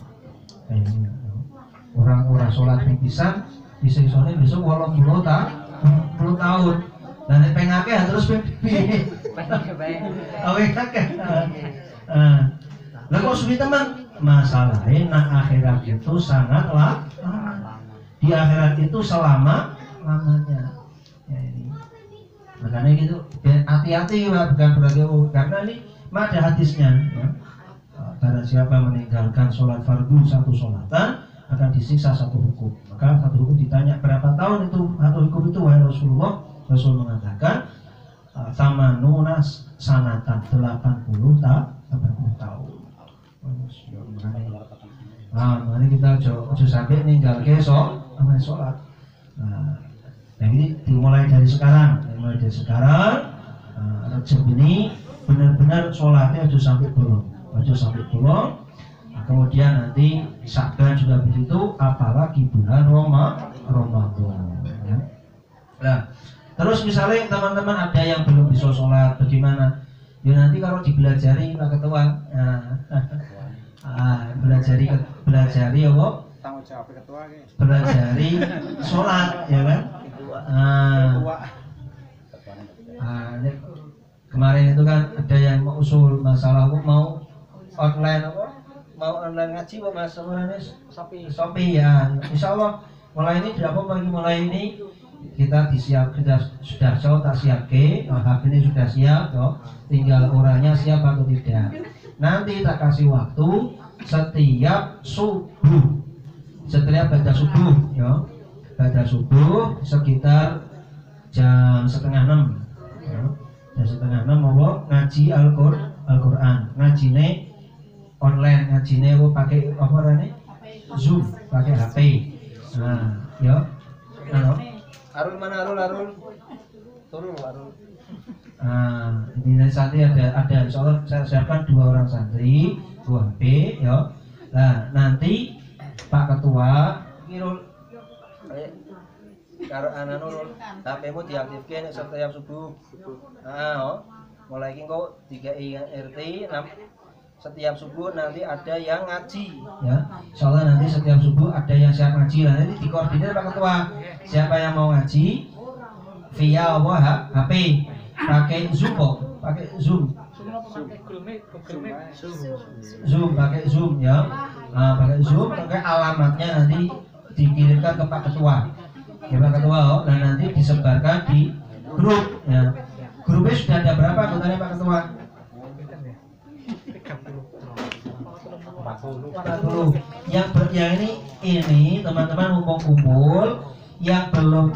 Orang sholat pisan disiksane besok 80 tahun. Dan pengake terus piye? Awe kakek. Lah kok sulit teman? Masalahnya nang akhirat itu sangatlah di akhirat itu selama-lamanya. Ya, ini. Makanya gitu, hati-hati lah, bukan berarti karena ini ada hadisnya, ya. Karena siapa meninggalkan sholat fardu 1 sholatan akan disiksa 1 hukum. Maka 1 hukum ditanya berapa tahun itu 1 hukum itu, wahai Rasulullah. Rasul mengatakan Tamanunas sanatan 80 tahun. Makanya kita ojo sampai ninggal ke sholat. Nah, ini dimulai dari sekarang. Rejab ini benar-benar sholatnya ojo sampai bolong. Nah, kemudian nanti Sya'ban juga begitu, apalagi bulan Ramadan. Ya. Nah, terus misalnya teman-teman ada yang belum bisa sholat, bagaimana? Ya nanti kalau dibelajari Pak Ketua, belajari apa? Tanggung jawab ketua Belajari sholat, ya kan? Kemarin itu kan ada yang mau usul masalah mau online apa? Mau online ngaji apa mas? Shopee ya. Insya Allah mulai ini mulai ini kita sudah tak siap ke, HP ini sudah siap, toh. Tinggal orangnya siap atau tidak. Nanti tak kasih waktu setiap baca subuh, ya. Baca subuh sekitar jam 5:30, ya. Jam 5:30 mau ngaji Al-Qur'an. Ngajine online, ngajine pakai apa namanya? Zoom, pakai HP. Nah, ya. Arul mana Arul? Turun Arul. Ini santri ada insyaallah saya siapkan 2 orang santri, 2 HP, ya. Nah, nanti Pak Ketua ngirul karo ananul HP-mu diaktifkan setiap subuh. Mulai iki kok 3 RT setiap subuh nanti ada yang ngaji, ya. Insyaallah nanti setiap subuh ada yang siap ngaji. Nah, nanti dikoordinir Pak Ketua. Siapa yang mau ngaji via HP, pakai Zoom kok, pakai Zoom. Pakai Zoom, ya. Pakai Zoom, pakai alamatnya nanti dikirimkan ke Pak Ketua. Ya Pak Ketua, dan nanti disebarkan di grup, ya. Grupnya sudah ada berapa anggotanya Pak Ketua? 40. Yang ini teman-teman mumpung kumpul yang belum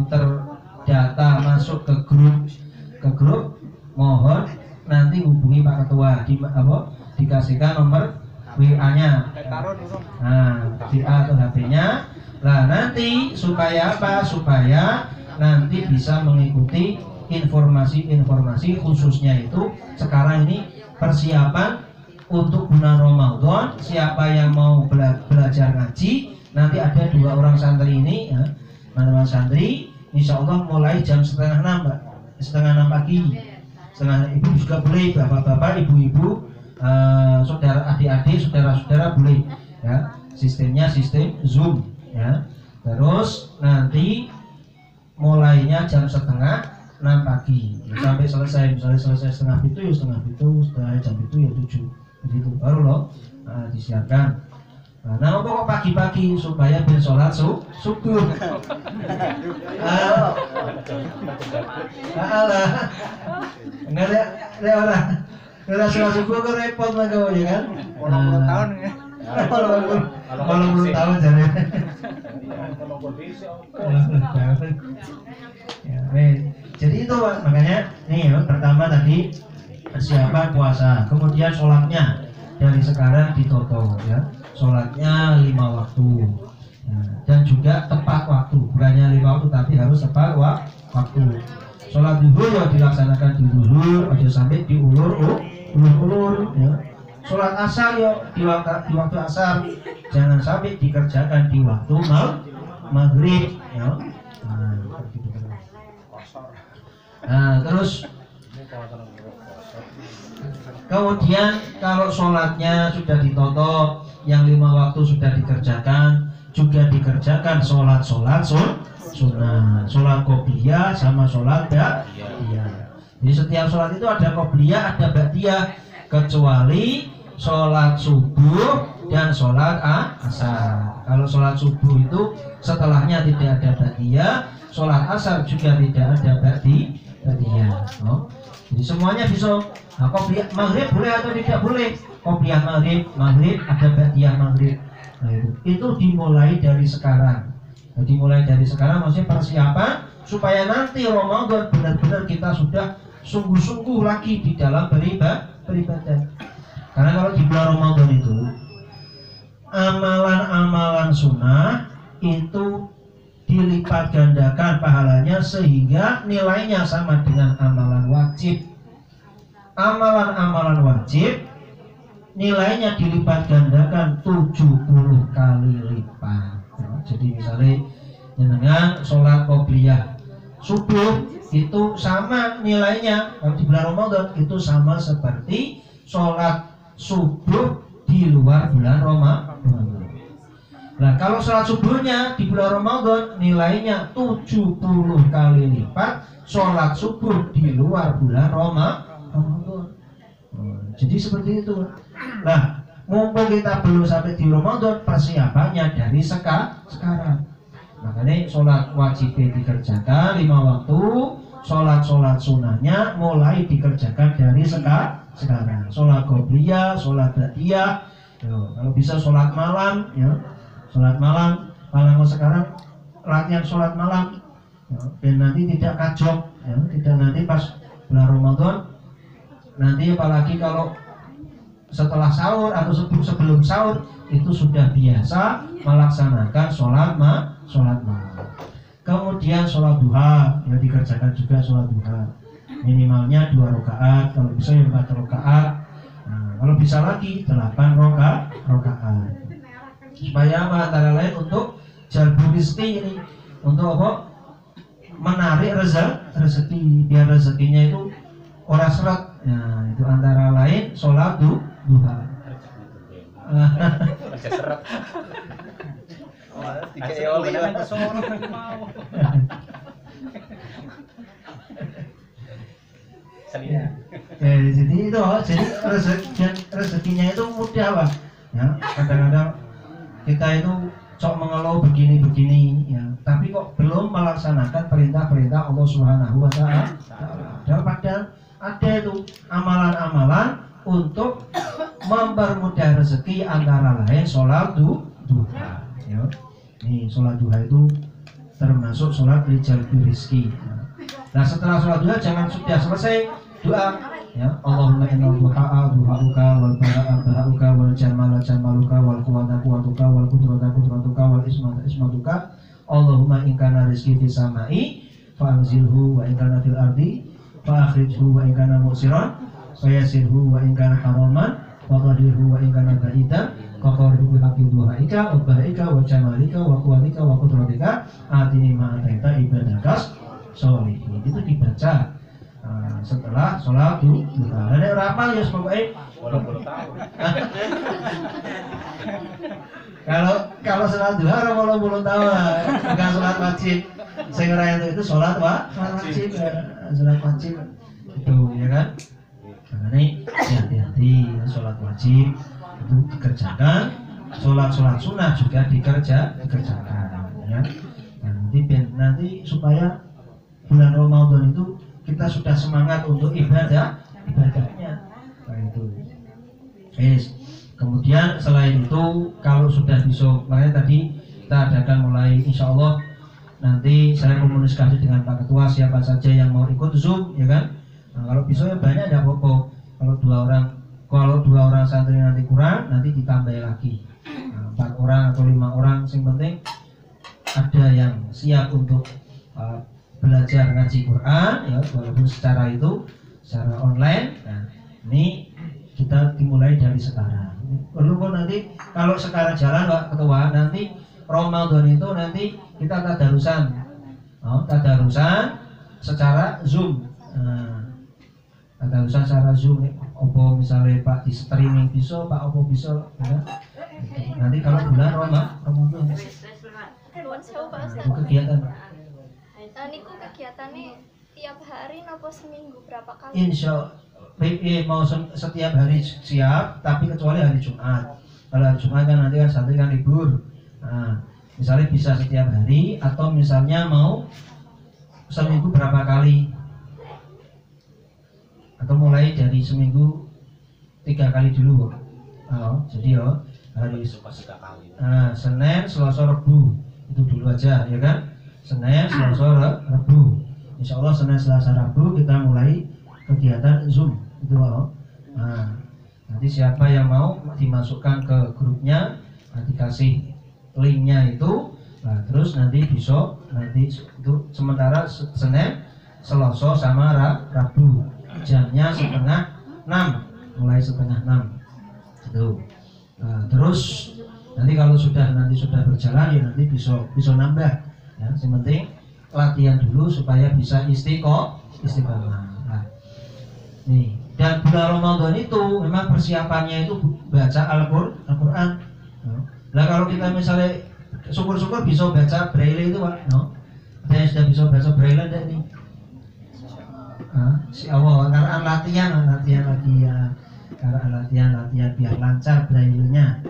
terdata masuk ke grup mohon nanti hubungi Pak Ketua dikasihkan nomor WA-nya. Nah, WA atau HP-nya. Nah, nanti supaya apa? Supaya nanti bisa mengikuti informasi-informasi khususnya itu sekarang ini persiapan untuk bulan Ramadan. Siapa yang mau belajar ngaji, nanti ada 2 orang santri ini ya, teman-teman santri, insya Allah mulai jam 5:30 Mbak, 5:30 pagi. Ibu juga boleh, bapak-bapak, ibu-ibu, saudara adik-adik, saudara-saudara boleh ya. Sistemnya sistem Zoom ya. Terus nanti mulainya jam 5:30 pagi sampai selesai. Misalnya selesai 6:30 ya 6:30, setelah jam itu ya 7 begitu baru loh disiapkan. Nah, kok pagi-pagi supaya ben sholat subuh. Alah. Enggak ada orang. Kalau sholat subuh kok repot lah kau ya kan? 80 tahun ya. 80 tahun jadi. Ya, jadi itu makanya nih ya, pertama tadi persiapan puasa, kemudian sholatnya dari sekarang ditoto ya. Sholatnya 5 waktu ya, dan juga tepat waktu, bukannya 5 waktu tapi harus tepat waktu. Sholat zuhur ya dilaksanakan di zuhur, aja sampai diulur ya. Sholat asar ya di waktu asar, jangan sampai dikerjakan di waktu maghrib ya. Nah, terus kemudian kalau sholatnya sudah ditoto, yang 5 waktu sudah dikerjakan, juga dikerjakan sholat sunnah, sholat qobliyah sama sholat ba'diyah. Jadi setiap sholat itu ada qobliyah, ada ba'diyah, kecuali sholat subuh dan sholat asar. Kalau sholat subuh itu setelahnya tidak ada ba'diyah, sholat asar juga tidak ada ba'diyah. Jadi semuanya bisa. Nah, qobliyah maghrib boleh atau tidak boleh? Qobliyah maghrib ada ba'diyah maghrib. Nah, itu dimulai dari sekarang. Jadi mulai dari sekarang maksudnya persiapan supaya nanti Ramadan benar-benar kita sudah sungguh-sungguh lagi di dalam beribadah. Karena kalau di bulan Ramadan itu amalan-amalan sunnah itu dilipat gandakan pahalanya sehingga nilainya sama dengan amalan wajib. Amalan-amalan wajib nilainya dilipat gandakan 70 kali lipat. Jadi misalnya dengan sholat qobliyah subuh itu sama nilainya kalau di bulan Ramadan itu sama seperti sholat subuh di luar bulan Ramadan. Nah, kalau sholat subuhnya di bulan Ramadan nilainya 70 kali lipat sholat subuh di luar bulan Ramadan. Jadi seperti itu. Nah, mumpung kita belum sampai di Ramadan, persiapannya dari sekarang. Makanya sholat wajib dikerjakan 5 waktu, sholat sunnahnya mulai dikerjakan dari sekarang. Sholat qobliyah, sholat ba'diyah, kalau bisa sholat malam, ya. Sholat malam, kalau sekarang latihan sholat malam, ya. Dan nanti tidak kacok, ya. Tidak nanti pas bulan Ramadan, nanti apalagi kalau setelah sahur atau sebelum sahur itu sudah biasa melaksanakan sholat malam. Kemudian sholat duha ya dikerjakan juga sholat duha. Minimalnya 2 rakaat, kalau bisa 4 rakaat. Nah, kalau bisa lagi 8 rakaat. Supaya apa? Antara lain untuk jalbu rizki ini, untuk apa? Menarik rezeki biar rezekinya itu orang seret. Nah, itu antara lain sholat duha. Jadi itu, jadi rezekinya itu mudah Pak. Ya, kadang-kadang kita itu sok mengeluh begini ya, tapi kok belum melaksanakan perintah-perintah Allah Subhanahu wa taala. Padahal ada itu amalan-amalan untuk mempermudah rezeki antara lain sholat duha. Ya. Nih sholat duha itu termasuk sholat lijalbi rizki. Nah setelah sholat duha jangan sudah selesai doa. Ya Allahumma inna duha'a duha'uka wal bara'a bara'uka wal jamala jamaluka wal quwata quwatuka wal qudrata qudratuka wal ismata ismatuka Allahumma in kana rizki fis samai fa'anzilhu wa in kana fil ardi fa'akhrijhu wa in kana mu'siran fayasirhu wa in kana haraman wa qadirhu wa in kana ba'idan qaqaribu bihaqqi duhaika wa bara'ika wa jamalika wa quwatika wa qudratika atini ma'ataita ibadakas sholihin. Itu dibaca setelah sholat duha. Ada berapa ya pokoknya? Kalau sholat duha orang 80 tahun bukan sholat wajib. Saya ngeraya itu sholat wajib, sholat wajib itu ya kan. Karena ini hati-hati sholat wajib itu dikerjakan, sholat sunnah juga dikerjakan ya. Nanti supaya bulan Ramadan itu kita sudah semangat untuk ibadahnya. Nah itu. Kemudian selain itu kalau sudah besok, makanya tadi kita adakan mulai insya Allah nanti saya komunikasi dengan Pak Ketua siapa saja yang mau ikut Zoom ya kan. Nah, kalau besok ya banyak ada pokok. Kalau dua orang santri nanti kurang nanti ditambah lagi. Nah, 4 orang atau 5 orang, yang penting ada yang siap untuk belajar ngaji Quran ya walaupun secara online. Nah, ini kita dimulai dari sekarang. Perlu kok nanti kalau sekarang jalan Pak Ketua nanti Ramadan itu nanti kita tadarusan secara Zoom. Tadarusan secara Zoom opo misalnya Pak di streaming bisa Pak opo bisa ya. Nanti kalau bulan Ramadan itu kegiatan Pak. Niku kegiatannya tiap hari nopo seminggu berapa kali? Insya mau setiap hari siap, tapi kecuali hari Jumat. Kalau hari Jumat kan nanti kan santri kan libur. Nah, misalnya bisa setiap hari atau misalnya mau seminggu berapa kali? Atau mulai dari seminggu 3 kali dulu. Jadi hari Senin, Selasa, Rabu itu dulu aja ya kan? Senin, Selasa, Rabu. Insya Allah Senin, Selasa, Rabu kita mulai kegiatan Zoom itu Nah, nanti siapa yang mau dimasukkan ke grupnya, dikasih linknya itu. Nah, terus nanti besok nanti itu sementara Senin, Selasa sama Rabu jamnya 5:30 mulai 5:30 itu. Nah, terus nanti kalau sudah berjalan ya nanti bisa nambah. Ya, yang penting latihan dulu supaya bisa istiqomah. Nah, nih dan bulan Ramadan itu memang persiapannya itu baca Al-Quran. Nah kalau kita misalnya syukur-syukur bisa baca Braille itu Pak, ada yang sudah bisa baca Braille enggak nih? Si Allah karena latihan lagi ya, karena latihan biar lancar Braille-nya.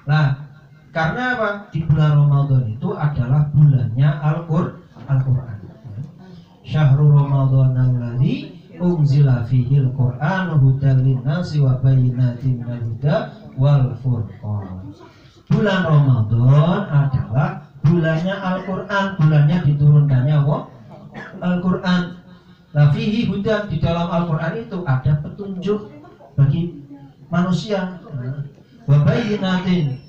Nah, karena apa? Di bulan Ramadan itu adalah bulannya Al-Quran. Syahrul Ramadan alladzi unzila fihil Qur'an hudan linnasi wa bayyinatin minal huda wal furqan. Bulan Ramadan adalah bulannya Al-Quran, bulannya diturunkannya Al-Quran. Nah, fihi hudan, di dalam Al-Quran itu ada petunjuk bagi manusia. Wa bayyinatin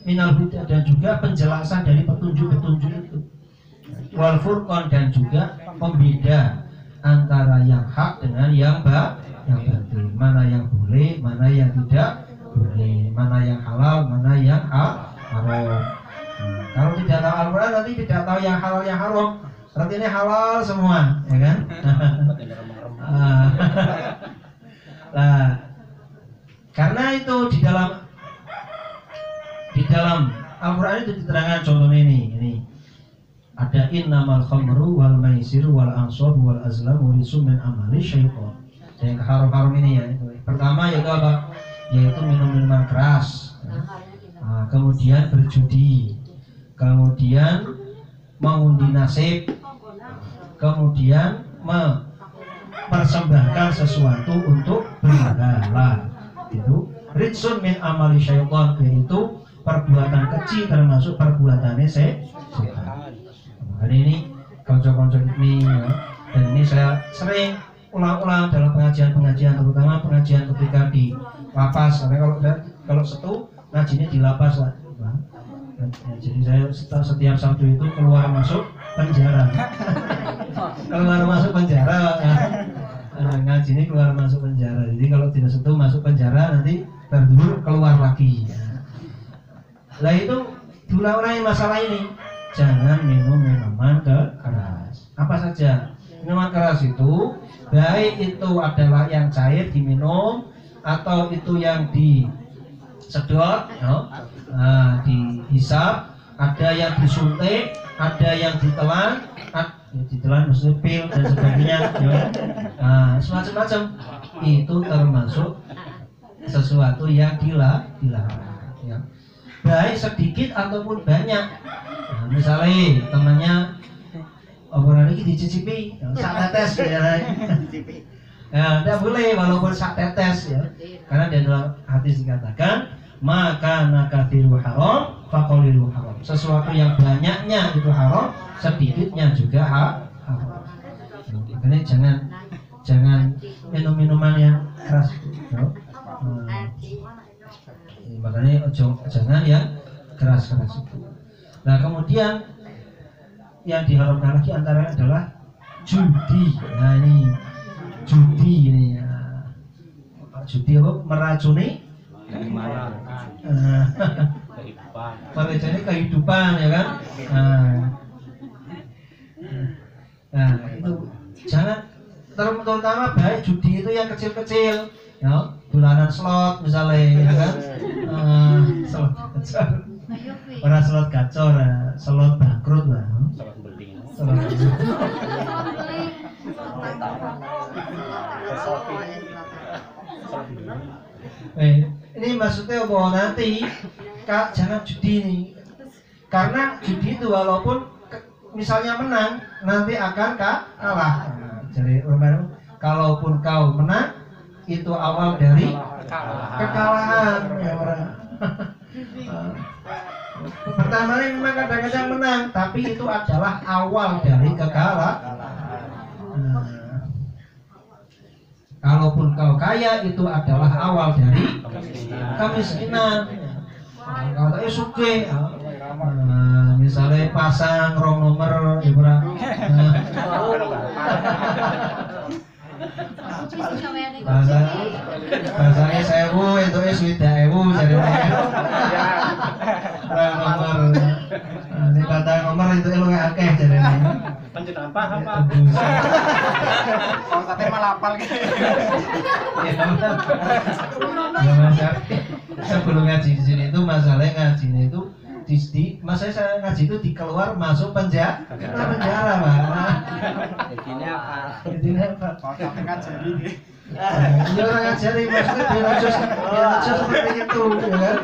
minal huda, dan juga penjelasan dari petunjuk-petunjuk itu. Wal furqan, dan juga pembeda antara yang hak dengan yang batil, mana yang boleh, mana yang tidak boleh, mana yang halal, mana yang haram. Kalau tidak tahu Al-Quran nanti tidak tahu yang halal yang haram. Berarti ini halal semua, ya kan? Nah, karena itu di dalam Al-Quran itu diterangkan contohnya ini ada innamal khamru wal maisiru wal ansab wal azlamu rijsun min amali syaitan. Yang haram-haram ini ya itu. Pertama yaitu apa? Yaitu minum-minuman keras. Nah, kemudian berjudi, kemudian mengundi nasib, kemudian mempersembahkan sesuatu untuk berhala. Itu ritsun min amali syaitan, yaitu perbuatan kecil termasuk perbuatannya setan. Hari ini konco-konco ini ya, dan ini saya sering ulang-ulang dalam pengajian-pengajian, terutama pengajian ketika di lapas. Karena kalau setu ngajinya di lapas lah. Ya, jadi saya setiap Sabtu itu keluar masuk penjara. Keluar masuk penjara ya. Ngaji ini keluar masuk penjara. Jadi kalau tidak setu masuk penjara, nanti berdua keluar lagi ya. Nah itu diulang-ulangi masalah ini. Jangan minum minuman keras. Apa saja minuman keras itu, baik itu adalah yang cair diminum atau itu yang disedot ya. Dihisap, ada yang disuntik, ada yang ditelan, ditelan maksudnya pil dan sebagainya ya. Semacam-macam itu termasuk sesuatu yang dilarang ya. Baik sedikit ataupun banyak. Misalnya temannya obrolan ini dicicipi sak tetes ya. Ya, tidak boleh walaupun sak tetes ya. Karena di dalam hadis dikatakan maka nakathiru haram faqalilu haram. Sesuatu yang banyaknya itu haram, sedikitnya juga haram. Makanya jangan minum minuman yang keras. Ya. Makanya jangan yang keras-keras itu. Nah kemudian yang diharamkan lagi antara adalah judi. Nah ini judi ini ya. Judi apa? Meracuni meracuni kehidupan ya kan. Nah itu jangan, terutama baik judi itu yang kecil-kecil ya, dolanan slot misalnya ya kan. Slot gacor, orang slot gacor, slot bangkrut lah. Slot ini maksudnya apa nanti Kak, jangan judi nih, karena judi itu walaupun misalnya menang nanti akan kalah. Jadi kalaupun kau menang itu awal dari kekalahan ya orang. Pertama ini memang kadang-kadang menang, tapi itu adalah awal dari kekalahan. Kalaupun kau kaya itu adalah awal dari kemiskinan. Kalau tadi suke, misalnya pasang rong nomor, bahasanya sewu itu sudah ewu jadi rong nomor. Ini kata nomor itu lu akeh jadi lanjut apa? Kalau katanya malah apal gitu. Sebelum ngaji di sini itu masalahnya ngajinya itu masalahnya saya ngaji itu di keluar masuk penjara Pak. Ini apa? Kalau sampai ngajari ini. Iya orang ngajari maksudnya dia seperti itu ya kan.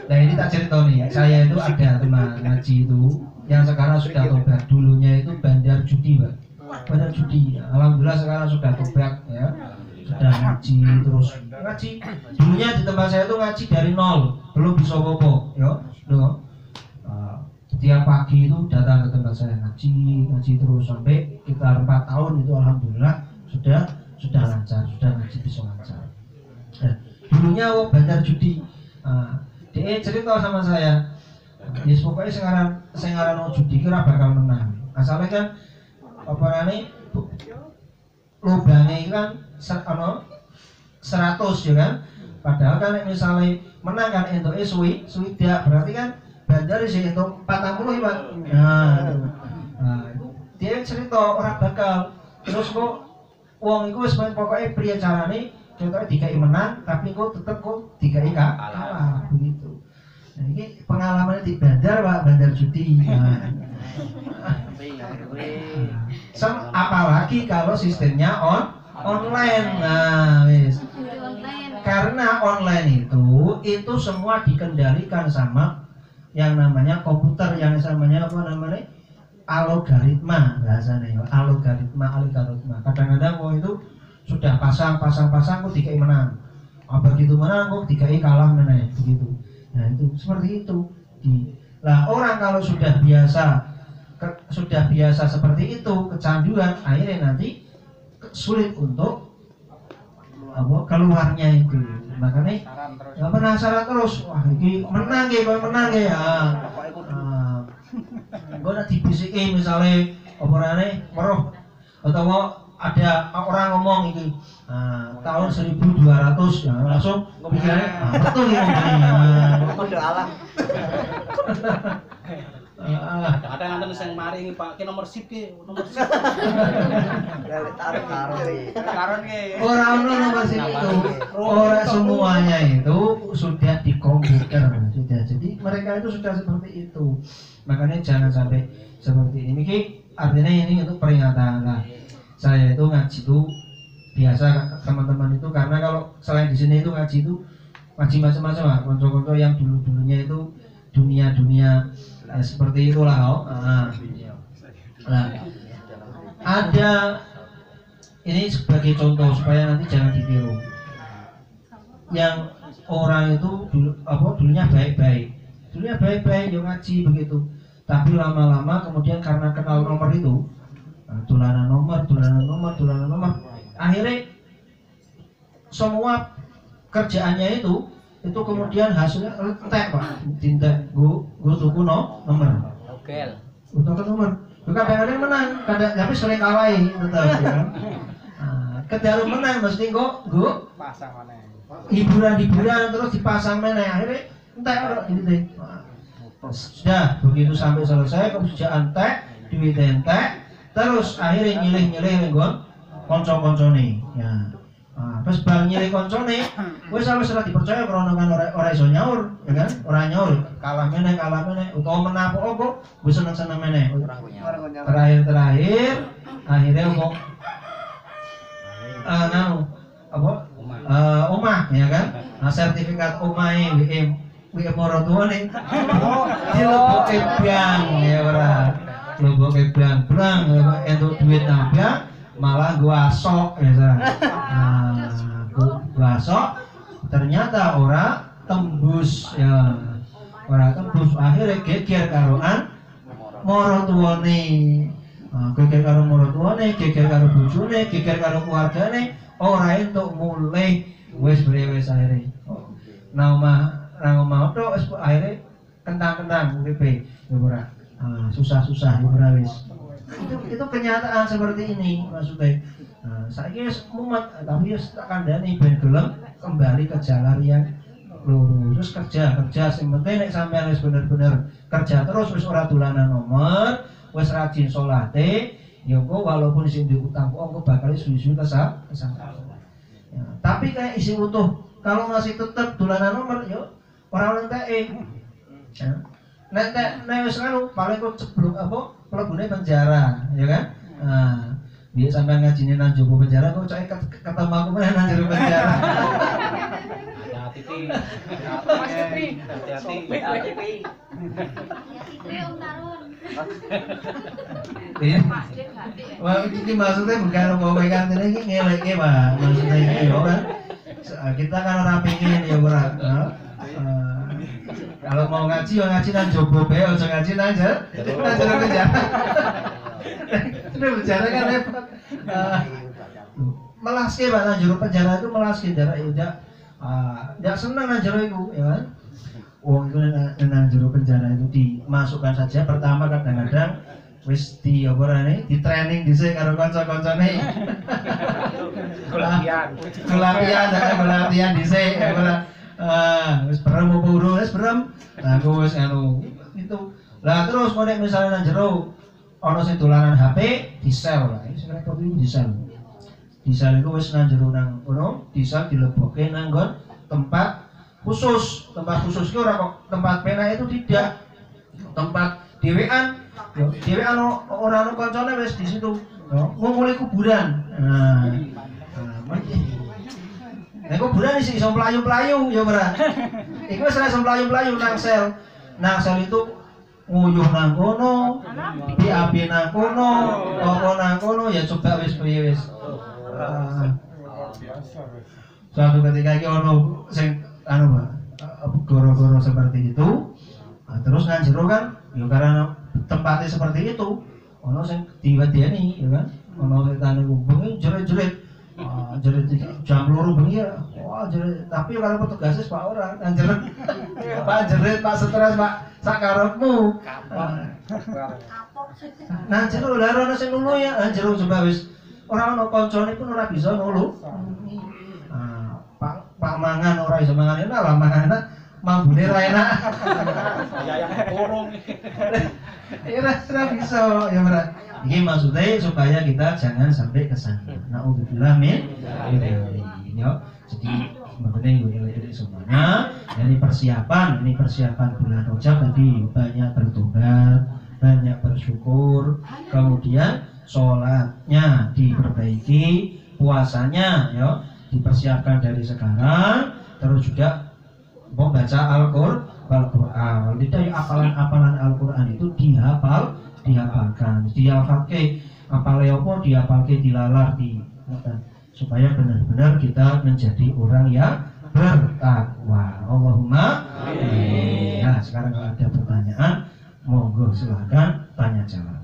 Nah ini tak cerita nih, saya itu ada teman ngaji itu yang sekarang sudah tobat. Dulunya itu bandar judi Pak, bandar judi. Alhamdulillah sekarang sudah tobat ya, sudah ngaji terus ngaji. Dulunya di tempat saya itu ngaji dari nol, belum bisa bobo ya. Tiap pagi itu datang ke tempat saya ngaji terus sampai sekitar 4 tahun itu alhamdulillah sudah lancar, sudah ngaji bisa lancar. Nah, dulunya bandar judi. Dia cerita sama saya, ya pokoknya sekarang mau judi kira bakal menang. Asalnya kan apa namanya lubangnya kan 100 ya kan. Padahal kan misalnya menang kan entuk suwidak, berarti kan bandar sih entuk 40 Pak. Nah, dia cerita orang bakal terus kok uang itu wis pokoknya pria carane contohnya dikai menang tapi kok tetep kok dikai kalah begitu. Nah, ini pengalamannya di bandar Pak, bandar judi. Apalagi kalau sistemnya online. Nah, wis. Karena online itu semua dikendalikan sama yang namanya komputer, yang namanya apa namanya? Algoritma bahasanya ya. Algoritma. Kadang-kadang itu sudah pasang kok dikai menang. begitu menang kok dikai kalah meneh begitu. Nah itu seperti itu. Lah orang kalau sudah biasa seperti itu kecanduan, akhirnya nanti sulit untuk keluarnya itu. Makanya penasaran terus, wah ini menang ya. Gue nanti bisiki misalnya operane meroh atau ada orang ngomong ini tahun 1200 ya langsung pikirnya betul ini ngomongnya. Kode alam. Ada yang sing mari Pak, ki nomor sip ki, nomor sip. Karon ki. Orang nomor sip itu, orang semuanya itu sudah di komputer sudah. Jadi mereka itu sudah seperti itu. Makanya jangan sampai seperti ini. Ki artinya ini untuk peringatan lah. Saya itu ngaji itu biasa teman-teman itu karena kalau selain di sini itu ngaji macam-macam lah. Konco-konco yang dulunya itu dunia seperti itulah nah, ada ini sebagai contoh supaya nanti jangan ditiru. Yang orang itu dulunya baik-baik yang ngaji begitu, tapi lama-lama kemudian karena kenal nomor itu tulanan nomor akhirnya semua kerjaannya itu kemudian hasilnya entek Pak, tindak gue tuku nomor. Oke. Untuk nomor. Kadang-kadang menang, tapi sering kalahin tetap ya kan. Kedaru menang mesti gue Pasang mana? hiburan terus dipasang meneh akhirnya entek gitu deh. Sudah begitu sampai selesai kerjaan entek, duit entek, terus akhirnya nyilih gue konco-koncone ya. Terus bang nyilih koncone, gue sampai setelah dipercaya karena kan orang iso nyaur, ya kan? Orang nyaur, kalah meneh, utawa menang apa, gue seneng meneh. Terakhir, akhirnya ngomong, omah, ya kan? Sertifikat omah WM Morotuane, dileboke bank, ya orang, dileboke bank, untuk duit nambah. Malah gua sok ya gua sok ternyata orang tembus akhirnya geger karoan morotuane geger karo bojone geger karo keluargane ora entuk mulai wis akhirnya nang omah tok wis akhirnya kentang-kentang uripe ya ora susah-susah ya ora wis. Itu kenyataan seperti ini maksudnya. Saya mumet tapi tak kandani ben gelem kembali ke jalan yang lurus. Terus kerja sing penting nek sampean wis bener-bener kerja terus wis ora dolanan nomor, wis rajin salate, ya kok walaupun sing diutang kok bakal suwi-suwi kesalahan. Ya, tapi kayak isi utuh kalau masih tetap dolanan nomor yo ora entek. Ya. Nek wis anu paling kok ceblok mlebune penjara, ya kan? Dia sampai ngajine nang jero penjara kok cek ketemu aku meneh nang jero penjara. Hati-hati. Om Tarun. Iya. Wah, ini maksudnya bukan ngomong kantin ini ngeleke, Pak. Maksudnya ini ya kan. Kita kan ora pengen ya ora. Kalau mau ngaji ya ngaji nang jobo bae, aja ngaji nang jero penjara. Sudah bicara kan repot. Melaske Pak nang jero penjara itu melaske jarak ya enggak senang nang jero iku ya kan. Wong itu nang jero penjara itu dimasukkan saja pertama kadang-kadang wis di training dhisik karo kanca-kancane. Pelatihan dhisik ya wis berem apa urung wis berem. Nah aku wis itu. Lah terus nek misalnya nang jero ana sing dolanan HP di sel lah. Sing repot iki di sel. Di sel iku wis nang jero nang kono, di sel dilebokke nang nggon tempat khusus. Tempat khusus ki ora kok tempat pena itu tidak. Tempat dhewean. Dhewean ora ono kancane wis di situ. Ngomuli kuburan. Nek kuburan isi iso mlayu-mlayu ya ora. Iku wis iso mlayu-mlayu nang sel. Nang sel itu nguyuh nang kono, diapi nang kono, apa nang kono ya coba wis piye wis. suatu ketika iki ono sing anu Pak, goro-goro seperti itu. Nah, terus nang jero kan ya karena tempatnya seperti itu ono sing diwedeni ya kan. Ono setan iku bengi jerit-jerit. Jerit jam 2 bengi ya. Wah, jerit tapi kalau petugasnya Pak ora nang jerit. Pak jerit, Pak stres, Pak sak karepmu. Nang jero lha ono sing nulu ya, nang jero coba wis ora ono kancane pun ora bisa nulu. Pak mangan ora iso mangan enak lah mangan enak mambune ra enak. Ya kurung. Ya ora bisa ya ora. Ini maksudnya supaya kita jangan sampai ke sana. Nauzubillah min ya. Jadi sebenarnya ini semuanya. Ini persiapan bulan Rajab tadi banyak bertobat, banyak bersyukur, kemudian sholatnya diperbaiki, puasanya ya dipersiapkan dari sekarang, terus juga membaca Al-Qur'an. Tidak hafalan Al-Qur'an itu dihafalkan, dihafalke apale apa dihafalke dilalar supaya benar-benar kita menjadi orang yang bertakwa. Allahumma amin. Nah, sekarang kalau ada pertanyaan, monggo silakan tanya jawab.